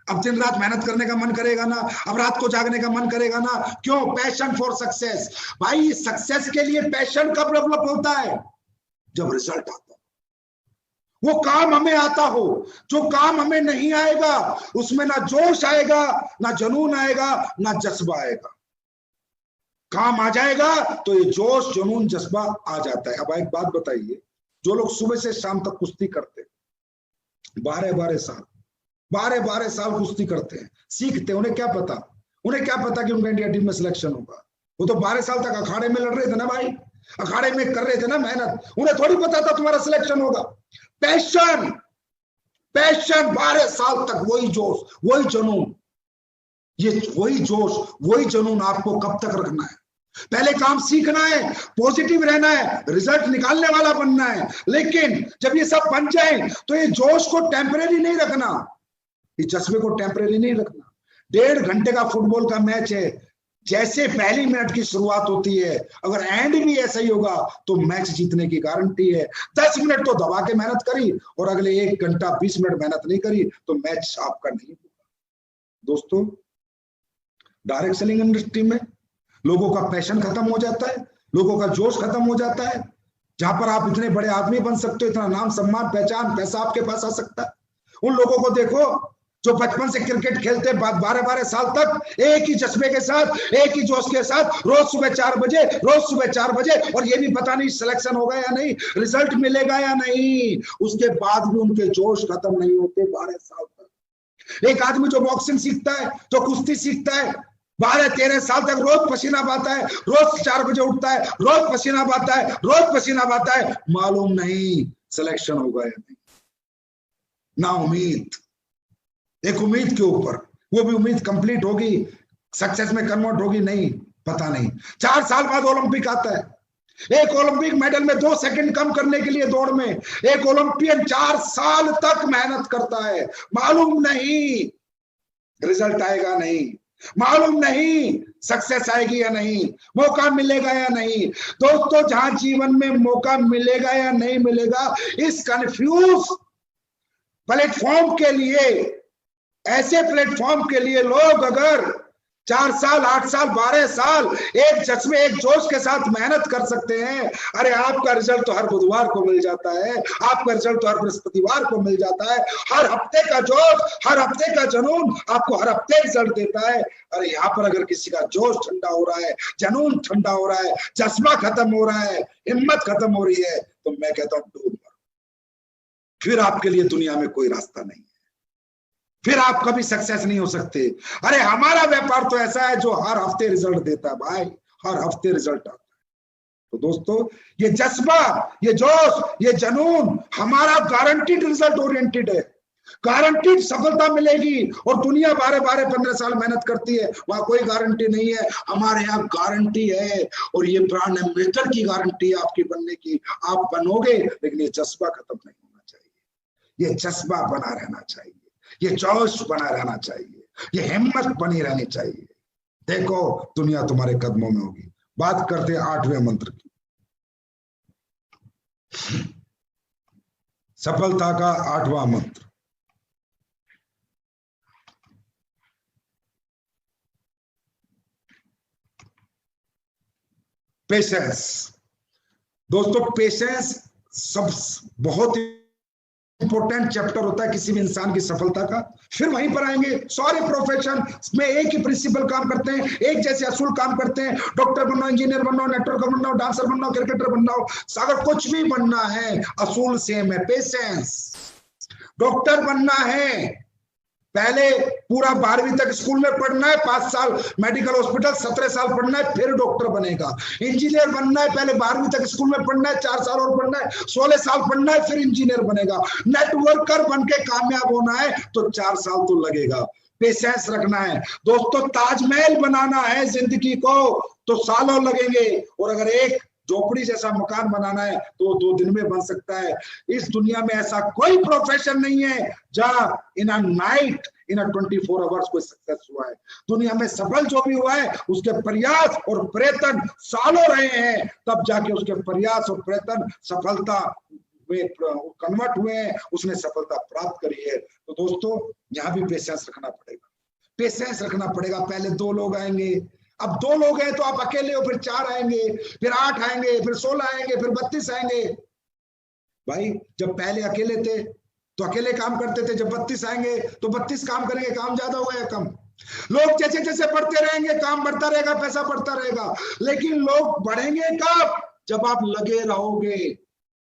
अब दिन रात मेहनत करने का मन करेगा ना, अब रात को जागने का मन करेगा ना। क्यों? Passion for success. भाई सक्सेस के लिए पैशन कब डेवलप होता है? जब रिजल्ट आता है, वो काम हमें आता हो। जो काम हमें नहीं आएगा उसमें ना जोश आएगा, ना जुनून आएगा, ना जज्बा आएगा। काम आ जाएगा तो ये जोश, जुनून, जज्बा आ जाता है। अब एक बात बताइए, जो लोग सुबह से शाम तक कुश्ती करते हैं, 12 साल कुश्ती करते हैं, सीखते हैं, उन्हें क्या पता कि उनका इंडिया टीम में सिलेक्शन होगा? वो तो 12 साल तक अखाड़े में लड़ रहे थे ना भाई, अखाड़े में कर रहे थे ना मेहनत, उन्हें थोड़ी पता था तुम्हारा सिलेक्शन होगा। पैशन 12 साल तक, वही जोश, वही जुनून, ये वही जोश, वही जुनून आपको कब तक रखना है? पहले काम सीखना है, पॉजिटिव रहना है, रिजल्ट निकालने वाला बनना है। लेकिन जब ये सब बन जाए तो ये जोश को टेम्परेरी नहीं रखना, ये जज्बे को टेम्परेरी नहीं रखना। 1.5 घंटे का फुटबॉल का मैच है, जैसे पहली मिनट की शुरुआत होती है, अगर एंड भी ऐसा ही होगा तो मैच जीतने की गारंटी है। 10 मिनट तो दबा के मेहनत करी और अगले 1 घंटा 20 मिनट मेहनत नहीं करी तो मैच आपका नहीं होगा। दोस्तों डायरेक्ट सेलिंग इंडस्ट्री में लोगों का पैशन खत्म हो जाता है, लोगों का जोश खत्म हो जाता है। जहां पर आप इतने बड़े आदमी बन सकते हो, इतना नाम, सम्मान, पहचान, पैसा आपके पास आ सकता है। उन लोगों को देखो जो बचपन से क्रिकेट खेलते 12 साल तक एक ही जज्बे के साथ, एक ही जोश के साथ, रोज सुबह 4 बजे, और ये भी पता नहीं सिलेक्शन होगा या नहीं, रिजल्ट मिलेगा या नहीं, उसके बाद भी उनके जोश खत्म नहीं होते 12 साल तक। एक आदमी जो बॉक्सिंग सीखता है, जो कुश्ती सीखता है, 12-13 साल तक रोज पसीना बहाता है, रोज 4 बजे उठता है, रोज पसीना बहाता है, मालूम नहीं सिलेक्शन होगा या नहीं, ना उम्मीद, एक उम्मीद के ऊपर, वो भी उम्मीद कंप्लीट होगी, सक्सेस में कन्वर्ट होगी नहीं, पता नहीं। 4 साल बाद ओलंपिक आता है, एक ओलंपिक मेडल में 2 सेकंड कम करने के लिए दौड़ में एक ओलंपियन 4 साल तक मेहनत करता है, मालूम नहीं रिजल्ट आएगा नहीं, मालूम नहीं सक्सेस आएगी या नहीं, मौका मिलेगा या नहीं। दोस्तों जहां जीवन में मौका मिलेगा या नहीं मिलेगा, इस कंफ्यूज प्लेटफॉर्म के लिए, ऐसे प्लेटफॉर्म के लिए लोग अगर 4 साल, 8 साल, 12 साल एक जज्बे, एक जोश के साथ मेहनत कर सकते हैं, अरे आपका रिजल्ट तो हर बुधवार को मिल जाता है, आपका रिजल्ट तो हर बृहस्पतिवार को मिल जाता है। हर हफ्ते का जोश, हर हफ्ते का जुनून आपको हर हफ्ते रिजल्ट देता है। अरे यहाँ पर अगर किसी का जोश ठंडा हो रहा है, जुनून ठंडा हो रहा है, जज्बा खत्म हो रहा है, हिम्मत खत्म हो रही है, तो मैं कहता हूं डूब मरो, फिर आपके लिए दुनिया में कोई रास्ता नहीं, फिर आप कभी सक्सेस नहीं हो सकते। अरे हमारा व्यापार तो ऐसा है जो हर हफ्ते रिजल्ट देता है भाई, हर हफ्ते रिजल्ट आता है। तो दोस्तों ये जज्बा, ये जोश, ये जुनून हमारा गारंटीड रिजल्ट ओरिएंटेड है, गारंटीड सफलता मिलेगी। और दुनिया 12-15 साल मेहनत करती है, वहां कोई गारंटी नहीं है, हमारे यहाँ गारंटी है। और ये ब्रांड एम्बेसडर की गारंटी है आपकी बनने की, आप बनोगे, लेकिन ये जज्बा खत्म नहीं होना चाहिए, ये जज्बा बना रहना चाहिए, ये जोश बना रहना चाहिए, ये हिम्मत बनी रहनी चाहिए। देखो दुनिया तुम्हारे कदमों में होगी। बात करते हैं 8वें मंत्र की। सफलता का 8वां मंत्र, पेशेंस। दोस्तों पेशेंस सब बहुत इंपॉर्टेंट चैप्टर होता है किसी भी इंसान की सफलता का। फिर वहीं पर आएंगे, सारे प्रोफेशन में एक ही प्रिंसिपल काम करते हैं, एक जैसे असूल काम करते हैं। डॉक्टर बनना, इंजीनियर बनना, नेटवर्कर बनना, डांसर बनना, क्रिकेटर बनना, अगर कुछ भी बनना है असूल सेम है, पेशेंस। डॉक्टर बनना है, पहले पूरा 12वीं तक स्कूल में पढ़ना है, 5 साल मेडिकल हॉस्पिटल, 17 साल पढ़ना है, फिर डॉक्टर बनेगा। इंजीनियर बनना है, पहले 12वीं तक स्कूल में पढ़ना है, 4 साल और पढ़ना है, 16 साल पढ़ना है, फिर इंजीनियर बनेगा। नेटवर्कर बन के कामयाब होना है तो 4 साल तो लगेगा। पेशेंस रखना है दोस्तों। ताजमहल बनाना है जिंदगी को तो सालों लगेंगे, और अगर एक झोपड़ी जैसा मकान बनाना है तो 2 दिन में बन सकता है। इस दुनिया में ऐसा कोई प्रोफेशन नहीं है जहां इन अ नाइट, इन 24 आवर्स कोई सक्सेस हुआ है। दुनिया में सफल जो भी हुआ है उसके प्रयास और प्रयत्न सालों रहे हैं, तब जाके उसके प्रयास और प्रयत्न सफलता में कन्वर्ट हुए हैं, उसने सफलता प्राप्त करी है। तो दोस्तों यहाँ भी पेशेंस रखना पड़ेगा, पेशेंस रखना पड़ेगा। पहले 2 लोग आएंगे, अब 2 लोग हैं तो आप अकेले हो, फिर 4 आएंगे, फिर 8 आएंगे, फिर 16 आएंगे, फिर 32 आएंगे। भाई जब पहले अकेले थे तो अकेले काम करते थे, जब 32 आएंगे तो 32 काम करेंगे। काम ज्यादा होगा या कम? लोग जैसे जैसे बढ़ते रहेंगे काम बढ़ता रहेगा, पैसा बढ़ता रहेगा, लेकिन लोग बढ़ेंगे कब? जब आप लगे रहोगे।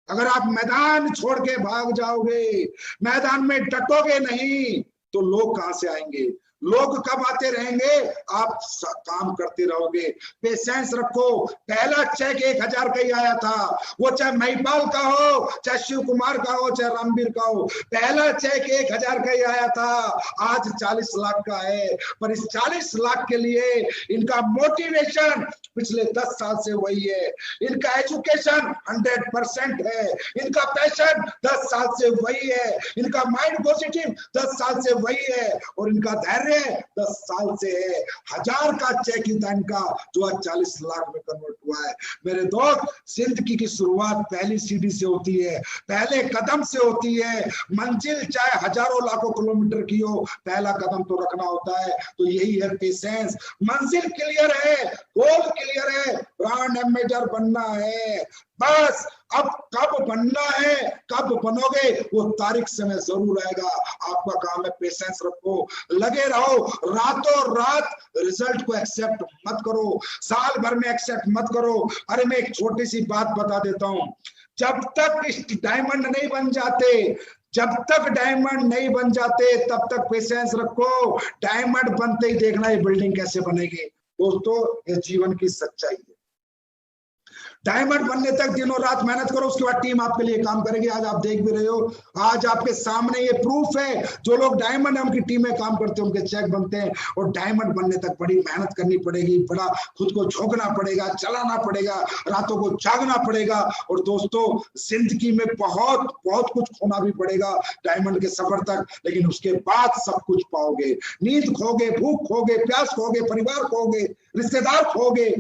अगर आप मैदान छोड़ के भाग जाओगे, मैदान में डटोगे नहीं, तो लोग कहां से आएंगे? लोग कब आते रहेंगे? आप काम करते रहोगे। पेशेंस रखो। पहला चेक 1000 का ही आया था, वो चाहे महिपाल का हो, चाहे शिव कुमार का हो, चाहे रामवीर का हो, पहला चेक 1000 का ही आया था। आज 40 लाख का है, पर इस 40 लाख के लिए इनका मोटिवेशन पिछले 10 साल से वही है, इनका एजुकेशन 100% है, इनका पैशन 10 साल से वही है, इनका माइंड पॉजिटिव 10 साल से वही है, और इनका धैर्य 10 साल से है। 1000 का चेक ही था इनका, जो आज 40 लाख में कन्वर्ट हुआ है। मेरे दोस्त, जिंदगी की शुरुआत पहली सीढ़ी से होती है, पहले कदम से होती है। मंजिल चाहे हजारों लाखों किलोमीटर की हो, पहला कदम तो रखना होता है। तो यही है पेशेंस। मंजिल क्लियर है, गोल क्लियर है, ब्रांड एम्बेसडर बनना है, बस अब कब बनना है, कब बनोगे, वो तारीख समय जरूर आएगा। आपका काम है पेशेंस रखो, लगे रहो, रातों रात रिजल्ट को एक्सेप्ट मत करो, साल भर में एक्सेप्ट मत करो। अरे मैं एक छोटी सी बात बता देता हूं, जब तक डायमंड नहीं बन जाते, जब तक डायमंड नहीं बन जाते तब तक पेशेंस रखो। डायमंड बनते ही देखना ये बिल्डिंग कैसे बनेगी। दोस्तों ये जीवन की सच्चाई है। डायमंड बनने तक दिनों रात मेहनत करो, उसके बाद टीम आपके लिए काम करेगी। आज आप देख भी रहे हो, आज आपके सामने ये प्रूफ है, जो लोग डायमंड है उनकी टीमें काम करते हैं, उनके चेक बनते हैं। और डायमंड बनने तक बड़ी मेहनत करनी पड़ेगी, बड़ा खुद को झोंकना पड़ेगा, चलाना पड़ेगा, रातों को जागना पड़ेगा। और दोस्तों जिंदगी में बहुत बहुत कुछ खोना भी पड़ेगा डायमंड के सफर तक, लेकिन उसके बाद सब कुछ पाओगे। नींद खोगे, भूख खोगे, प्यास खोगे, परिवार खोगे, रिश्तेदार खोगे,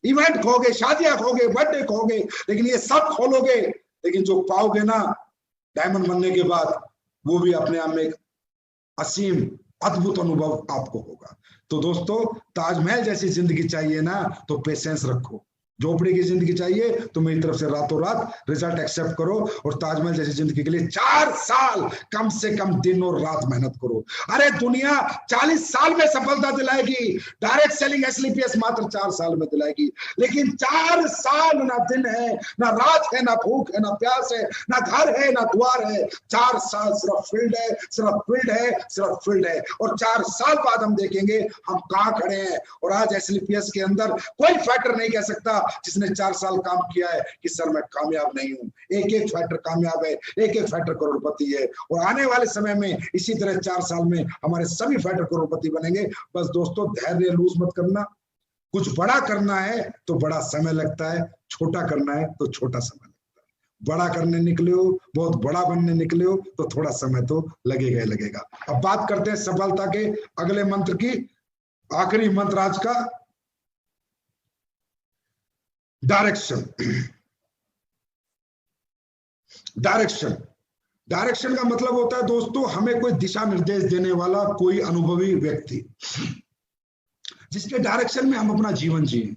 इवेंट खोगे, शादियां खोगे, बर्थडे खोगे, लेकिन ये सब खोलोगे। लेकिन जो पाओगे ना डायमंड बनने के बाद, वो भी अपने आप में एक असीम अद्भुत अनुभव आपको होगा। तो दोस्तों ताजमहल जैसी जिंदगी चाहिए ना, तो पेशेंस रखो। झोपड़ी की जिंदगी चाहिए तो मेरी तरफ से रातों रात रिजल्ट एक्सेप्ट करो। और ताजमहल जैसी जिंदगी के लिए 4 साल कम से कम दिन और रात मेहनत करो। अरे दुनिया 40 साल में सफलता दिलाएगी, डायरेक्ट सेलिंग एसएलपीएस मात्र 4 साल में दिलाएगी, लेकिन 4 साल ना दिन है, ना रात है, ना भूख है, ना प्यास है, ना घर है, ना द्वार है। 4 साल सिर्फ फील्ड है, सिर्फ फील्ड है, सिर्फ फील्ड है। और 4 साल बाद हम देखेंगे हम कहां खड़े हैं। और आज एसएलपीएस के अंदर कोई फैक्टर नहीं कह सकता जिसने 4 साल काम किया है कि सर मैं कामयाब नहीं हूं। एक एक फैक्टर कामयाब है, एक एक फैक्टर करोड़पति है। और आने वाले समय में इसी तरह 4 साल में हमारे सभी फैक्टर करोड़पति बनेंगे। बस दोस्तों धैर्य लूज मत करना। कुछ बड़ा करना है तो बड़ा समय लगता है, छोटा करना है तो छोटा समय लगता है। बड़ा करने निकले हो, बहुत बड़ा बनने निकले हो, तो थोड़ा समय तो लगेगा ही लगेगा। अब बात करते हैं सफलता के अगले मंत्र की, आखिरी मंत्र आज का, डायरेक्शन। डायरेक्शन, डायरेक्शन का मतलब होता है दोस्तों, हमें कोई दिशा निर्देश देने वाला कोई अनुभवी व्यक्ति, जिसके डायरेक्शन में हम अपना जीवन जिए।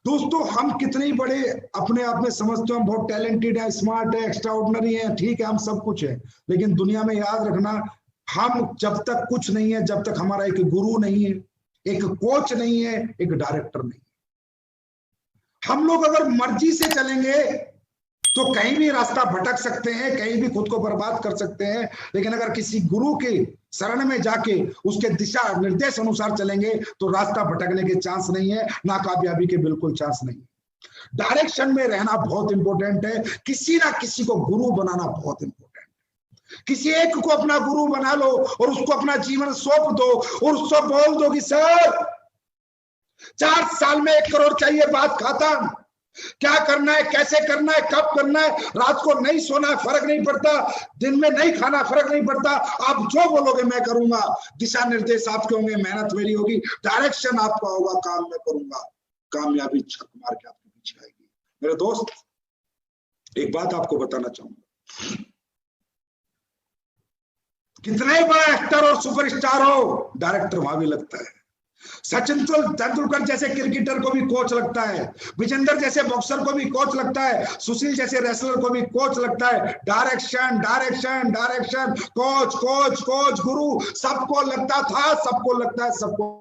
दोस्तों हम कितने ही बड़े अपने आप में समझते हो, हम बहुत टैलेंटेड है, स्मार्ट है, एक्स्ट्राऑर्डिनरी है, ठीक है, हम सब कुछ है, लेकिन दुनिया में याद रखना, हम जब तक कुछ नहीं है, जब तक हमारा एक गुरु नहीं है, एक कोच नहीं है, एक डायरेक्टर नहीं है। हम लोग अगर मर्जी से चलेंगे तो कहीं भी रास्ता भटक सकते हैं, कहीं भी खुद को बर्बाद कर सकते हैं, लेकिन अगर किसी गुरु के शरण में जाके उसके दिशा निर्देश अनुसार चलेंगे तो रास्ता भटकने के चांस नहीं है, नाकामयाबी के बिल्कुल चांस नहीं है। डायरेक्शन में रहना बहुत इंपॉर्टेंट है, किसी ना किसी को गुरु बनाना बहुत इंपॉर्टेंट है। किसी एक को अपना गुरु बना लो और उसको अपना जीवन सौंप दो और उसको बोल दो कि सर 4 साल में 1 करोड़ चाहिए, बात खत्म। क्या करना है, कैसे करना है, कब करना है, रात को नहीं सोना है, फर्क नहीं पड़ता, दिन में नहीं खाना, फर्क नहीं पड़ता, आप जो बोलोगे मैं करूंगा, दिशा निर्देश आपके होंगे, मेहनत मेरी होगी, डायरेक्शन आपका होगा, काम मैं करूंगा, कामयाबी छक मार के आपके पीछे आएगी। मेरे दोस्त एक बात आपको बताना चाहूंगा, कितने बड़ा एक्टर और सुपरस्टार हो, डायरेक्टर वहां भी लगता है। सचिन तेंदुलकर जैसे क्रिकेटर को भी कोच लगता है, विजेंद्र जैसे बॉक्सर को भी कोच लगता है, सुशील जैसे रेसलर को भी कोच लगता है। Direction direction direction, coach coach coach, गुरु, सबको लगता था, सबको लगता है, सबको।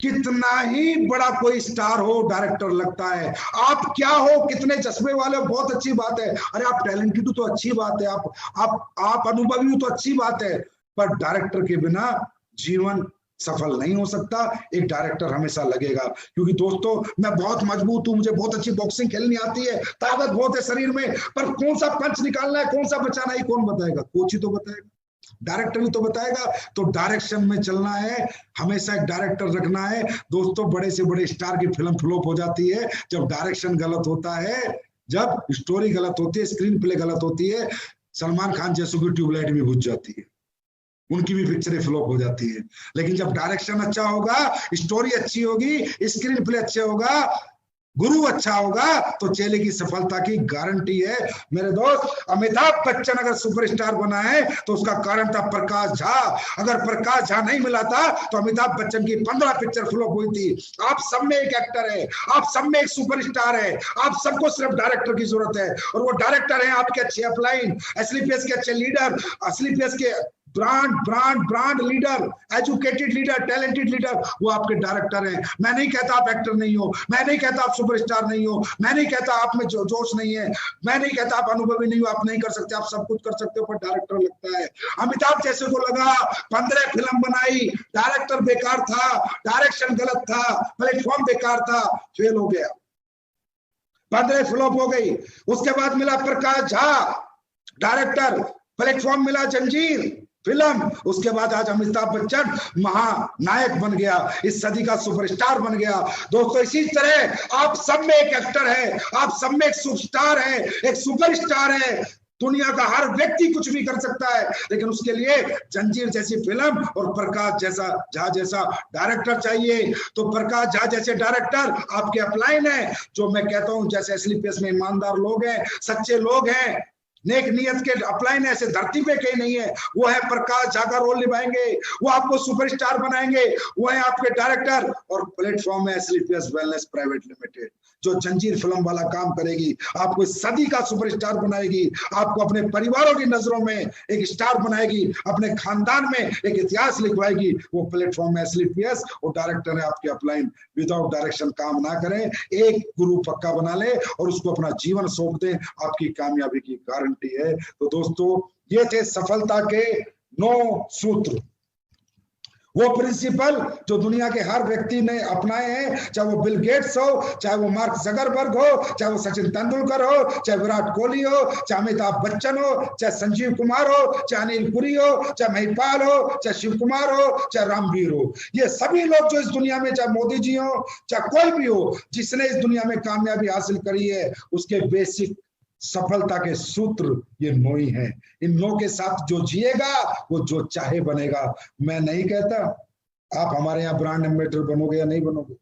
कितना ही बड़ा कोई स्टार हो, डायरेक्टर लगता है। आप क्या हो, कितने चश्मे वाले हो, बहुत अच्छी बात है, अरे आप टैलेंटेड हो तो अच्छी बात है, आप अनुभवी हो तो अच्छी बात है, पर डायरेक्टर के बिना जीवन सफल नहीं हो सकता। एक डायरेक्टर हमेशा लगेगा, क्योंकि दोस्तों मैं बहुत मजबूत हूं, मुझे बहुत अच्छी बॉक्सिंग खेलनी आती है, ताकत बहुत है शरीर में, पर कौन सा पंच निकालना है, कौन सा बचाना है, कौन बताएगा? कोच ही तो बताएगा, डायरेक्टर ही तो बताएगा। तो डायरेक्शन में चलना है, हमेशा एक डायरेक्टर रखना है। दोस्तों बड़े से बड़े स्टार की फिल्म फ्लॉप हो जाती है जब डायरेक्शन गलत होता है, जब स्टोरी गलत होती है, स्क्रीन प्ले गलत होती है। सलमान खान जैसों की ट्यूबलाइट भी बुझ जाती है, उनकी भी पिक्चरें फ्लॉप हो जाती है। लेकिन जब डायरेक्शन अच्छा होगा, स्टोरी अच्छी होगी, स्क्रीन प्ले अच्छा होगा, गुरु अच्छा होगा, तो चेले की सफलता की गारंटी है। मेरे दोस्त अमिताभ बच्चन अगर सुपरस्टार बना है तो उसका कारण था प्रकाश झा। अगर प्रकाश झा नहीं मिला था तो अमिताभ बच्चन की 15 पिक्चर फ्लॉप हुई थी। आप सब में एक एक्टर है, आप सब में एक सुपरस्टार है, आप सबको सिर्फ डायरेक्टर की जरूरत है, और वो डायरेक्टर है आपके अच्छे अपलाइन, एसलीपीएस के अच्छे लीडर, एसलीपीएस के brand leader, educated leader, talented leader, वो आपके डायरेक्टर हैं। मैं नहीं कहता आप एक्टर नहीं हो, मैं नहीं कहता आप सुपरस्टार नहीं हो, मैं नहीं कहता आप में जोश नहीं है, मैं नहीं कहता आप अनुभवी नहीं हो, आप नहीं कर सकते, आप सब कुछ कर सकते हो, पर डायरेक्टर लगता है। अमिताभ जैसे को लगा, 15 फिल्म बनाई, डायरेक्टर बेकार था, डायरेक्शन गलत था, प्लेटफॉर्म बेकार था, फेल हो गया, 15 फ्लॉप हो गई। उसके बाद मिला प्रकाश झा डायरेक्टर, प्लेटफॉर्म मिला जंजीर फिल्म, उसके बाद आज अमिताभ बच्चन महानायक बन गया, इस सदी का सुपरस्टार बन गया। दोस्तों इसी तरह आप सब में एक एक्टर है, आप सब में एक सुपरस्टार है, एक सुपरस्टार है। दुनिया का हर व्यक्ति कुछ भी कर सकता है, लेकिन उसके लिए जंजीर जैसी फिल्म और प्रकाश झा जैसा डायरेक्टर चाहिए। तो प्रकाश झा जैसे डायरेक्टर आपके अपलाइन है, जो मैं कहता हूं जैसे एसलीपीएस में ईमानदार लोग हैं, सच्चे लोग हैं, नेक नियत के अपलाइन ऐसे धरती पे कहीं नहीं है, वो है प्रकाश झा का रोल निभाएंगे, वो आपको सुपरस्टार बनाएंगे, वो है आपके डायरेक्टर। और प्लेटफॉर्म है एसलीपीएस वेलनेस प्राइवेट लिमिटेड, जो जंजीर फिल्म वाला काम करेगी, आपको सदी का सुपरस्टार बनाएगी, आपको अपने परिवारों की नजरों में एक स्टार बनाएगी, अपने खानदान में एक इतिहास लिखवाएगी। वो प्लेटफॉर्म है एसलीपीएस, और डायरेक्टर है आपके अपलाइन। विदाउट डायरेक्शन काम ना करें, एक गुरु पक्का बना ले और उसको अपना जीवन सौंप दें, आपकी कामयाबी की गारंटी है। तो दोस्तों ये थे सफलता के 9 सूत्र, वो प्रिंसिपल जो दुनिया के हर व्यक्ति ने अपनाए हैं, चाहे वो बिल गेट्स हो, चाहे वो मार्क जकरबर्ग हो, चाहे वो सचिन तेंदुलकर हो, चाहे विराट कोहली हो, चाहे अमिताभ बच्चन हो, चाहे संजीव कुमार हो, चाहे अनिल पुरी हो, चाहे महिपाल हो, चाहे शिव कुमार हो, चाहे रामवीर हो। ये सभी लोग जो इस दुनिया में, चाहे मोदी जी हो, चाहे कोई भी हो, जिसने इस दुनिया में कामयाबी हासिल करी है, उसके बेसिक सफलता के सूत्र ये 9 ही हैं। इन 9 के साथ जो जिएगा वो जो चाहे बनेगा। मैं नहीं कहता आप हमारे यहाँ ब्रांड एम्बेसडर बनोगे या नहीं बनोगे,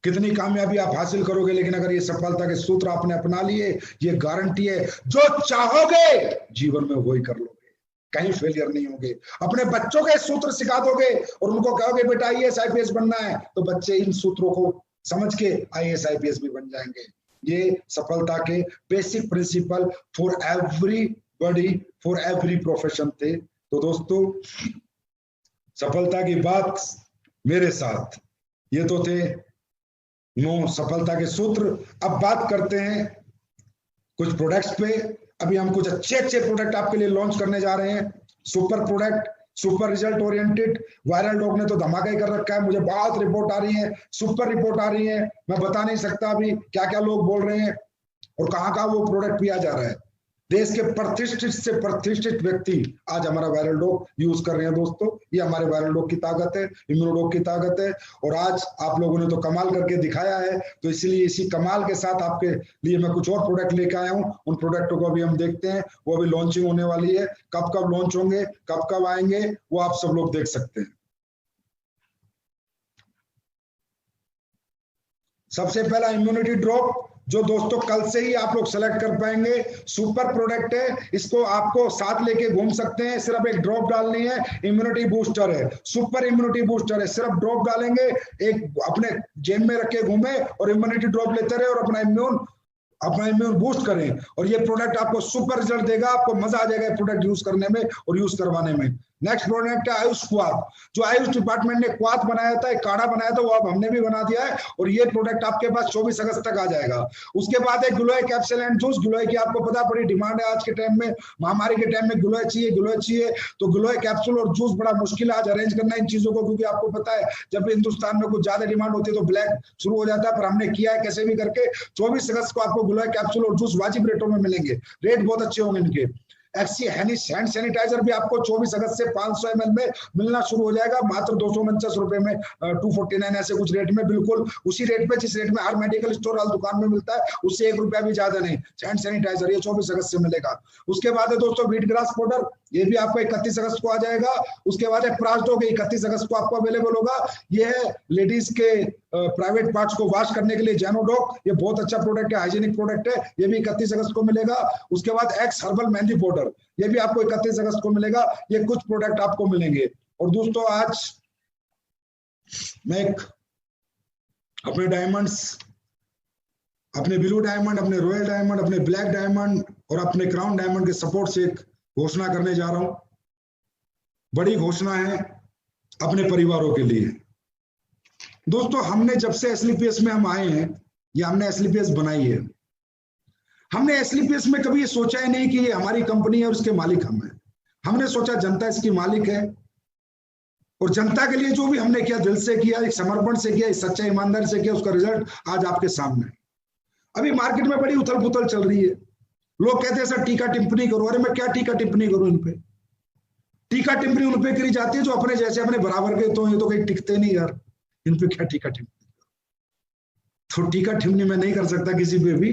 कितनी कामयाबी आप हासिल करोगे, लेकिन अगर ये सफलता के सूत्र आपने अपना लिए, ये गारंटी है जो चाहोगे जीवन में वही कर लोगे, कहीं फेलियर नहीं होगे। अपने बच्चों के सूत्र सिखा दोगे और उनको कहोगे बेटा IAS IPS बनना है, तो बच्चे इन सूत्रों को समझ के IAS IPS भी बन जाएंगे। ये सफलता के basic principle for everybody, for every profession थे। तो दोस्तों सफलता की बात मेरे साथ, ये तो थे 9 सफलता के सूत्र। अब बात करते हैं कुछ प्रोडक्ट्स पे। अभी हम कुछ अच्छे प्रोडक्ट आपके लिए लॉन्च करने जा रहे हैं। Super product, super result oriented. Viral dog ने तो धमाका ही कर रखा है, मुझे बहुत रिपोर्ट आ रही है, सुपर रिपोर्ट आ रही है, मैं बता नहीं सकता अभी क्या क्या लोग बोल रहे हैं और कहाँ वो प्रोडक्ट पिया जा रहा है। देश के प्रतिष्ठित से प्रतिष्ठित व्यक्ति आज हमारा वायरल डॉग यूज कर रहे हैं। दोस्तों ये हमारे वायरल डॉग की ताकत है, इम्यूनोडॉग की ताकत है। और आज आप लोगों ने तो कमाल करके दिखाया है, तो इसलिए इसी कमाल के साथ आपके लिए मैं कुछ और प्रोडक्ट लेकर आया हूं। उन प्रोडक्टों को अभी हम देखते हैं, वो अभी लॉन्चिंग होने वाली है। कब लॉन्च होंगे, कब आएंगे, वो आप सब लोग देख सकते हैं। सबसे पहला इम्यूनिटी ड्रॉप, जो दोस्तों कल से ही आप लोग सेलेक्ट कर पाएंगे। सुपर प्रोडक्ट है, इसको आपको साथ लेके घूम सकते हैं। सिर्फ एक ड्रॉप डालनी है, इम्यूनिटी बूस्टर है, सुपर इम्यूनिटी बूस्टर है। सिर्फ ड्रॉप डालेंगे, एक अपने जेब में रख के घूमे और इम्यूनिटी ड्रॉप लेते रहे और अपना इम्यून बूस्ट करें। और ये प्रोडक्ट आपको सुपर रिजल्ट देगा, आपको मजा आ जाएगा प्रोडक्ट यूज करने में और यूज करवाने में। नेक्स्ट प्रोडक्ट है आयुष क्वाथ, जो आयुष डिपार्टमेंट ने क्वाथ बनाया था, एक काढ़ा बनाया था, वो अब हमने भी बना दिया है और ये प्रोडक्ट आपके पास 24 अगस्त तक आ जाएगा। उसके बाद है गिलोय कैप्सूल एंड जूस। गिलोय की आपको पता बड़ी डिमांड है आज के टाइम में, महामारी के टाइम में गिलोय चाहिए। तो गिलोय कैप्सूल और जूस बड़ा मुश्किल है आज अरेंज करना इन चीजों को, क्योंकि आपको पता है जब हिंदुस्तान में कुछ ज्यादा डिमांड होती है तो ब्लैक शुरू हो जाता है, पर हमने किया है कैसे भी करके। 24 अगस्त को आपको गिलोय कैप्सूल और जूस वाजिब रेटों में मिलेंगे, रेट बहुत अच्छे होंगे इनके। एक्सी हैंड सैनिटाइजर भी आपको 24 अगस्त से 500 ml में मिलना शुरू हो जाएगा, मात्र 249 रुपए में, 249 ऐसे कुछ रेट में, बिल्कुल उसी रेट पे जिस रेट में हर मेडिकल स्टोर हर दुकान में मिलता है, उससे 1 रुपया भी ज्यादा नहीं। हैंड सैनिटाइजर ये 24 अगस्त से मिलेगा। उसके बाद है दोस्तों व्हीट ग्रास पाउडर, ये भी आपको 31 अगस्त को आ जाएगा। उसके बाद है प्राजडॉग, 31 अगस्त को आपको अवेलेबल होगा। ये है लेडीज के प्राइवेट पार्ट्स को वॉश करने के लिए जैनोडॉग, ये बहुत अच्छा प्रोडक्ट है, हाइजीनिक प्रोडक्ट है, ये भी 31 अगस्त को मिलेगा। उसके बाद एक्स हर्बल मेहंदी पाउडर, ये भी आपको 31 अगस्त को मिलेगा। ये कुछ प्रोडक्ट आपको मिलेंगे। और दोस्तों आज मैं अपने डायमंड्स, अपने ब्लू डायमंड, अपने रॉयल डायमंड, अपने ब्लैक डायमंड और अपने क्राउन डायमंड के सपोर्ट से एक घोषणा करने जा रहा हूं। बड़ी घोषणा है अपने परिवारों के लिए। दोस्तों हमने जब से एसलीपीएस में हम आए हैं, या हमने एसलीपीएस बनाई है, हमने एसलीपीएस में कभी ये सोचा ही नहीं कि ये हमारी कंपनी है और उसके मालिक हम हैं। हमने सोचा जनता इसकी मालिक है और जनता के लिए जो भी हमने किया दिल से किया, एक समर्पण से किया, एक सच्चा ईमानदारी से किया, उसका रिजल्ट आज आपके सामने। अभी मार्केट में बड़ी उथल पुथल चल रही है, लोग कहते हैं सर टीका टिप्पणी करो। अरे मैं क्या टीका टिप्पणी करूं इन पे? टीका टिप्पणी उन पे करी जाती है जो अपने जैसे अपने बराबर के, तो ये तो कहीं टिकते नहीं यार, इन पे क्या टीका टिप्पणी। तो टीका टिप्पणी मैं नहीं कर सकता किसी पे भी,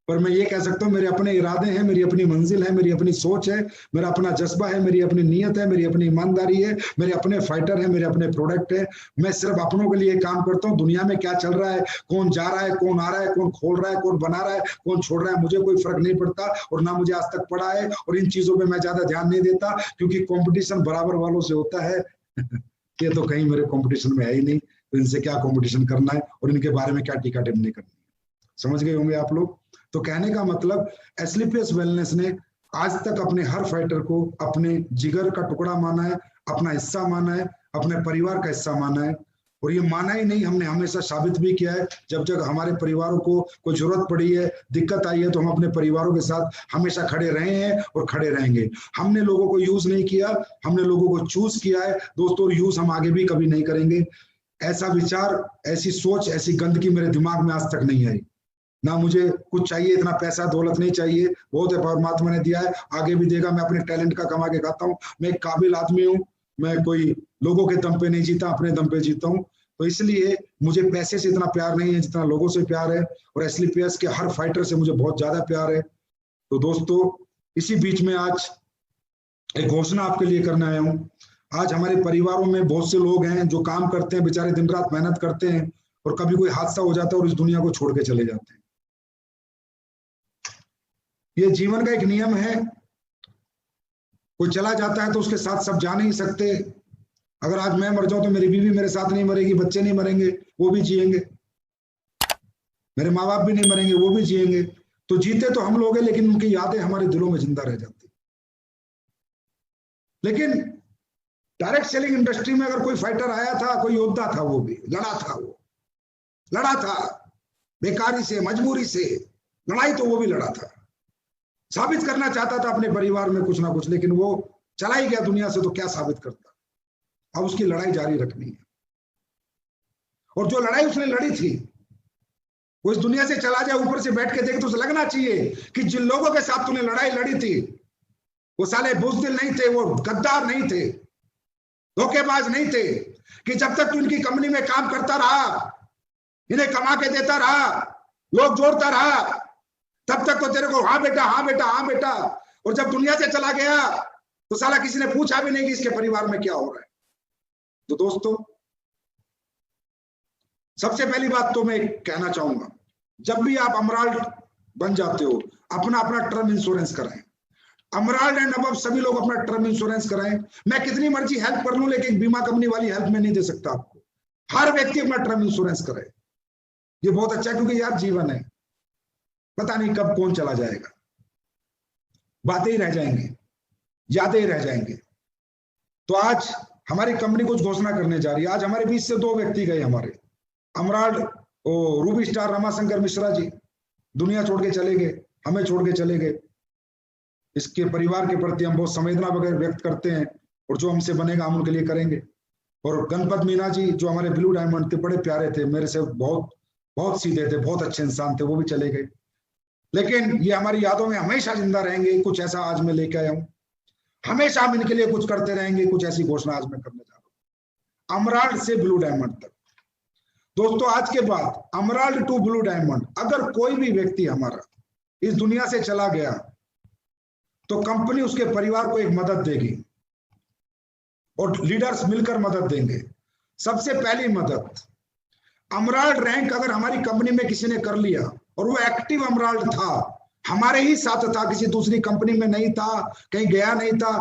पर मैं ये कह सकता हूँ मेरे अपने इरादे हैं, मेरी अपनी मंजिल है, मेरी अपनी सोच है, मेरा अपना जज्बा है, मेरी अपनी नीयत है, मेरी अपनी ईमानदारी है, मेरे अपने फाइटर है, मेरे अपने प्रोडक्ट है। मैं सिर्फ अपनों के लिए काम करता हूँ। दुनिया में क्या चल रहा है, कौन जा रहा है, कौन आ रहा है, कौन खोल रहा है, कौन बना रहा है, कौन छोड़ रहा है, मुझे कोई फर्क नहीं पड़ता और ना मुझे आज तक पड़ा है। और इन चीजों पर मैं ज्यादा ध्यान नहीं देता, क्योंकि कॉम्पिटिशन बराबर वालों से होता है। ये तो कहीं मेरे कॉम्पिटिशन में है ही नहीं, तो इनसे क्या कॉम्पिटिशन करना है और इनके बारे में क्या टीका टिप्पणी करनी है। समझ गए होंगे आप लोग। तो कहने का मतलब एसलीपीएस वेलनेस ने आज तक अपने हर फाइटर को अपने जिगर का टुकड़ा माना है, अपना हिस्सा माना है, अपने परिवार का हिस्सा माना है। और ये माना ही नहीं, हमने हमेशा साबित भी किया है। जब जब हमारे परिवारों को कोई जरूरत पड़ी है, दिक्कत आई है, तो हम अपने परिवारों के साथ हमेशा खड़े रहे हैं और खड़े रहेंगे। हमने लोगों को यूज नहीं किया, हमने लोगों को चूज किया है दोस्तों। यूज हम आगे भी कभी नहीं करेंगे। ऐसा विचार, ऐसी सोच, ऐसी गंदगी मेरे दिमाग में आज तक नहीं आई। ना मुझे कुछ चाहिए, इतना पैसा दौलत नहीं चाहिए, बहुत है परमात्मा ने दिया है, आगे भी देगा। मैं अपने टैलेंट का कमा के खाता हूँ। मैं एक काबिल आदमी हूँ, मैं कोई लोगों के दम पे नहीं जीता, अपने दम पे जीता हूँ। तो इसलिए मुझे पैसे से इतना प्यार नहीं है जितना लोगों से प्यार है, और एसलीपीएस के हर फाइटर से मुझे बहुत ज्यादा प्यार है। तो दोस्तों, इसी बीच में आज एक घोषणा आपके लिए करने आया हूं। आज हमारे परिवारों में बहुत से लोग हैं जो काम करते हैं, बेचारे दिन रात मेहनत करते हैं, और कभी कोई हादसा हो जाता है और इस दुनिया को छोड़ के चले जाते हैं। ये जीवन का एक नियम है, कोई चला जाता है तो उसके साथ सब जा नहीं सकते। अगर आज मैं मर जाऊं तो मेरी बीवी मेरे साथ नहीं मरेगी, बच्चे नहीं मरेंगे, वो भी जिएंगे, मेरे माँ बाप भी नहीं मरेंगे, वो भी जिएंगे। तो जीते तो हम लोग हैं, लेकिन उनकी यादें हमारे दिलों में जिंदा रह जाती। लेकिन डायरेक्ट सेलिंग इंडस्ट्री में अगर कोई फाइटर आया था, कोई योद्धा था, वो भी लड़ा था, वो लड़ा था बेकारी से, मजबूरी से लड़ाई, तो वो भी लड़ा था, साबित करना चाहता था अपने परिवार में कुछ ना कुछ, लेकिन वो चला ही गया दुनिया से, तो क्या साबित करता। अब उसकी लड़ाई जारी रखनी है, और जो लड़ाई उसने लड़ी थी वो इस दुनिया से चला जाए, ऊपर से बैठ के देखे तो उसे लगना चाहिए कि जिन लोगों के साथ तूने लड़ाई लड़ी थी वो साले बुज़दिल नहीं थे, वो गद्दार नहीं थे, धोखेबाज नहीं थे, कि जब तक तू इनकी कंपनी में काम करता रहा, इन्हें कमा के देता रहा, लोग जोड़ता रहा, तब तक तो तेरे को हाँ बेटा, हाँ बेटा, हाँ बेटा, और जब दुनिया से चला गया तो साला किसी ने पूछा भी नहीं कि इसके परिवार में क्या हो रहा है। तो दोस्तों, सबसे पहली बात तो मैं कहना चाहूंगा, जब भी आप अमराल्ड बन जाते हो, अपना अपना टर्म इंश्योरेंस कराएं। अमराल्ड एंड अबव सभी लोग अपना टर्म इंश्योरेंस कराएं। मैं कितनी मर्जी हेल्प कर लूं, लेकिन बीमा कंपनी वाली हेल्प में नहीं दे सकता आपको। हर व्यक्ति अपना टर्म इंश्योरेंस करे, ये बहुत अच्छा है, क्योंकि यार जीवन है, पता नहीं कब कौन चला जाएगा, बातें ही रह जाएंगी, यादें ही रह जाएंगे। तो आज हमारी कंपनी कुछ घोषणा करने जा रही है। आज हमारे बीच से 2 व्यक्ति गए, हमारे अमराल्ड और रूबी स्टार रमाशंकर मिश्रा जी दुनिया छोड़ के चले गए, हमें छोड़ के चले गए। इसके परिवार के प्रति हम बहुत संवेदना वगैरह व्यक्त करते हैं, और जो हमसे बनेगा हम उनके लिए करेंगे। और गणपत मीना जी जो हमारे ब्लू डायमंड थे, बड़े प्यारे थे, मेरे से बहुत बहुत सीधे थे, बहुत अच्छे इंसान थे, वो भी चले गए। लेकिन ये हमारी यादों में हमेशा जिंदा रहेंगे। कुछ ऐसा आज मैं लेके आया हूं, हमेशा हम इनके लिए कुछ करते रहेंगे। कुछ ऐसी घोषणा आज मैं करने जा रहा हूं, अमराल्ड से ब्लू डायमंड तक। दोस्तों, आज के बाद अमराल्ड टू ब्लू डायमंड, अगर कोई भी व्यक्ति हमारा इस दुनिया से चला गया तो कंपनी उसके परिवार को एक मदद देगी, और लीडर्स मिलकर मदद देंगे। सबसे पहली मदद, अमराल्ड रैंक अगर हमारी कंपनी में किसी ने कर लिया और वो एक्टिव अमराल्ड था, हमारे ही साथ था, किसी दूसरी कंपनी में नहीं था, कहीं गया नहीं था,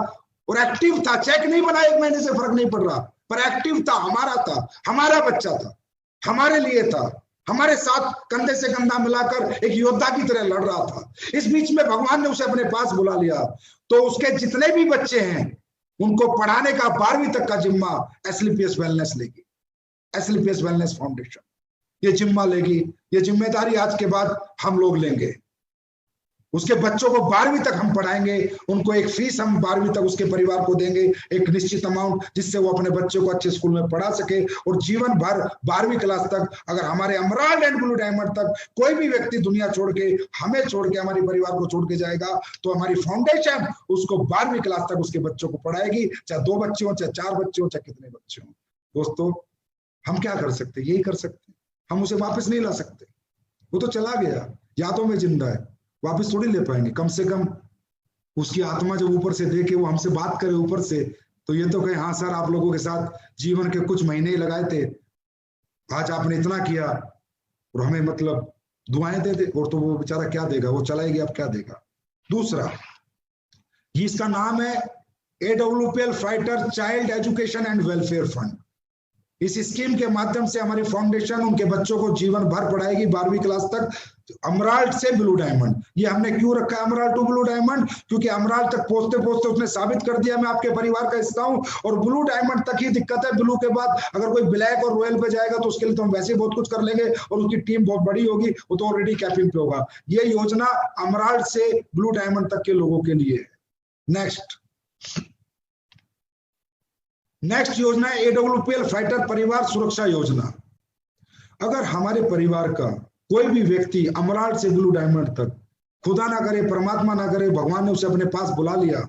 और एक्टिव था, चेक नहीं बना 1 महीने से फर्क नहीं पड़ रहा, पर एक्टिव था, हमारा था, हमारा बच्चा था, हमारे लिए था, हमारे साथ कंधे से कंधा मिलाकर एक योद्धा की तरह लड़ रहा था। इस बीच में भगवान ने उसे अपने पास बुला लिया, तो उसके जितने भी बच्चे हैं उनको पढ़ाने का 12वीं तक का जिम्मा एसलीपीएस वेलनेस लेगी, एसलीपीएस वेलनेस फाउंडेशन ये जिम्मा लेगी। ये जिम्मेदारी आज के बाद हम लोग लेंगे। उसके बच्चों को 12वीं तक हम पढ़ाएंगे, उनको एक फीस हम 12वीं तक उसके परिवार को देंगे, एक निश्चित अमाउंट, जिससे वो अपने बच्चों को अच्छे स्कूल में पढ़ा सके। और जीवन भर 12वीं क्लास तक, अगर हमारे अमराल्ड एंड ब्लू डायमंड तक कोई भी व्यक्ति दुनिया छोड़ के, हमें छोड़ के, हमारे परिवार को छोड़ के जाएगा, तो हमारी फाउंडेशन उसको 12वीं क्लास तक उसके बच्चों को पढ़ाएगी, चाहे 2 बच्चे हो, चाहे 4 बच्चे हो, चाहे कितने बच्चे हो। दोस्तों, हम क्या कर सकते, यही कर सकते, हम उसे वापस नहीं ला सकते, वो तो चला गया, यादों में जिंदा है, वापस थोड़ी ले पाएंगे। कम से कम उसकी आत्मा जब ऊपर से देखे, वो हमसे बात करे ऊपर से, तो ये तो कहे हाँ सर, आप लोगों के साथ जीवन के कुछ महीने ही लगाए थे, आज आपने इतना किया, और हमें मतलब दुआएं दे दे। और तो वो बेचारा क्या देगा, वो चला ही गया, अब क्या देगा। दूसरा, इसका नाम है AWPL fighter child education and welfare fund. इस स्कीम के माध्यम से हमारी फाउंडेशन उनके बच्चों को जीवन भर पढ़ाएगी 12वीं क्लास तक, अमराल्ड से ब्लू डायमंड। ये हमने क्यों रखा है अमराल्ड टू ब्लू डायमंड, क्योंकि अमराल्ड तक पहुंचते पहुंचते उसने साबित कर दिया मैं आपके परिवार का हिस्सा हूं, और ब्लू डायमंड तक ही दिक्कत है। ब्लू के बाद अगर कोई ब्लैक और रॉयल पे जाएगा तो उसके लिए तो हम वैसे ही बहुत कुछ कर लेंगे, और उसकी टीम बहुत बड़ी होगी, वो तो ऑलरेडी कैपिंग पे होगा। ये योजना अमराल्ड से ब्लू डायमंड तक के लोगों के लिए है। नेक्स्ट योजना है AWPL फाइटर परिवार सुरक्षा योजना। अगर हमारे परिवार का कोई भी व्यक्ति अमराल्ड से ब्लू डायमंड तक, खुदा ना करे, परमात्मा ना करे, भगवान ने उसे अपने पास बुला लिया,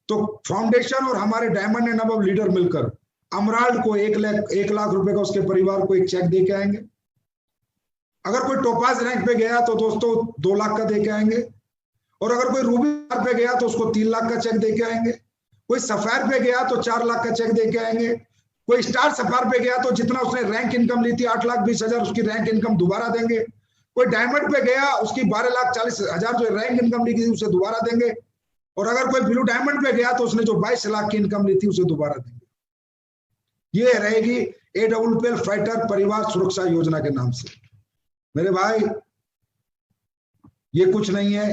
तो फाउंडेशन और हमारे डायमंड एंड अबव लीडर मिलकर अमराल्ड को 1 लाख रुपए का उसके परिवार को एक चेक दे के आएंगे। अगर कोई टोपाज रैंक पे गया तो दोस्तों 2 लाख का दे के आएंगे। और अगर कोई रूबी पे गया तो उसको 3 लाख का चेक दे के आएंगे। कोई सफायर पे गया तो 4 लाख का चेक दे के आएंगे। कोई स्टार सफायर पे गया तो जितना उसने रैंक इनकम ली थी 8,20,000 उसकी रैंक इनकम दोबारा देंगे। कोई डायमंड पे गया उसकी 12,40,000 जो रैंक इनकम ली थी उसे दोबारा देंगे। और अगर कोई ब्लू डायमंड पे गया तो उसने जो 22 लाख की इनकम ली थी उसे दोबारा देंगे। ये रहेगी AWPL फाइटर परिवार सुरक्षा योजना के नाम से। मेरे भाई ये कुछ नहीं है,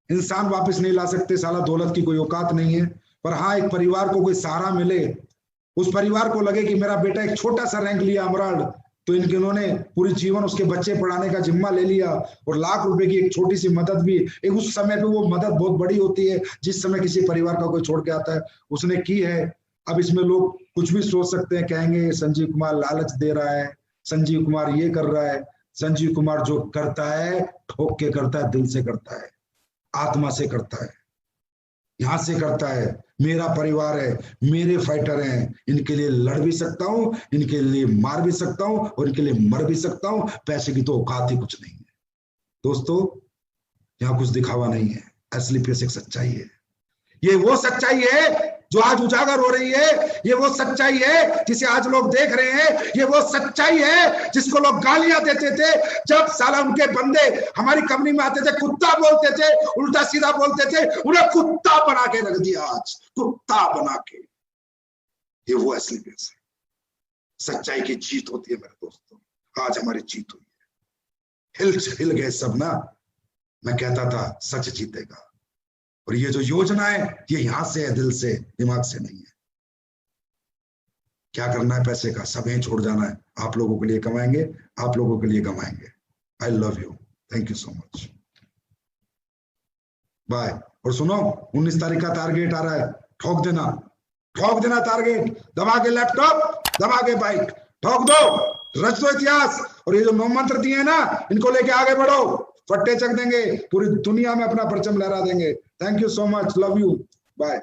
इंसान वापस नहीं ला सकते, साला दौलत की कोई औकात नहीं है। पर हाँ, एक परिवार को कोई सहारा मिले, उस परिवार को लगे कि मेरा बेटा एक छोटा सा रैंक लिया अमराल्ड, तो इन्होंने पूरी जीवन उसके बच्चे पढ़ाने का जिम्मा ले लिया। और लाख रुपए की एक छोटी सी मदद भी एक उस समय पे वो मदद बहुत बड़ी होती है जिस समय किसी परिवार का कोई छोड़ के आता है, उसने की है। अब इसमें लोग कुछ भी सोच सकते हैं, कहेंगे संजीव कुमार लालच दे रहा है, संजीव कुमार ये कर रहा है। संजीव कुमार जो करता है ठोक के करता है, दिल से करता है, आत्मा से करता है, यहां से करता है। मेरा परिवार है, मेरे फाइटर हैं, इनके लिए लड़ भी सकता हूं, इनके लिए मार भी सकता हूं और इनके लिए मर भी सकता हूं। पैसे की तो औकात ही कुछ नहीं है दोस्तों, यहां कुछ दिखावा नहीं है, असली पैसे एक सच्चाई है। ये वो सच्चाई है जो आज उजागर हो रही है, ये वो सच्चाई है जिसे आज लोग देख रहे हैं, ये वो सच्चाई है जिसको लोग गालियां देते थे जब साला उनके बंदे हमारी कंपनी में आते थे, कुत्ता बोलते थे, उल्टा सीधा बोलते थे, उन्हें कुत्ता बना के रख दिया, आज कुत्ता बना के। ये वो असली पैसे, सच्चाई की जीत होती है मेरे दोस्तों। आज हमारी जीत हुई है, हिल गए सब ना। मैं कहता था सच जीतेगा, और ये जो योजना है ये यहां से है, दिल से, दिमाग से नहीं है। क्या करना है पैसे का, सब यहीं छोड़ जाना है। आप लोगों के लिए कमाएंगे, आप लोगों के लिए कमाएंगे। I love you, thank you so much, bye. और सुनो, 19 तारीख का टारगेट आ रहा है, ठोक देना टारगेट, दबा के लैपटॉप, दबा के बाइक, ठोक दो, रच दो इतिहास। और ये जो 9 मंत्र दिए हैं ना, इनको लेके आगे बढ़ो, फट्टे चक देंगे, पूरी दुनिया में अपना परचम लहरा देंगे। Thank you so much, love you, bye.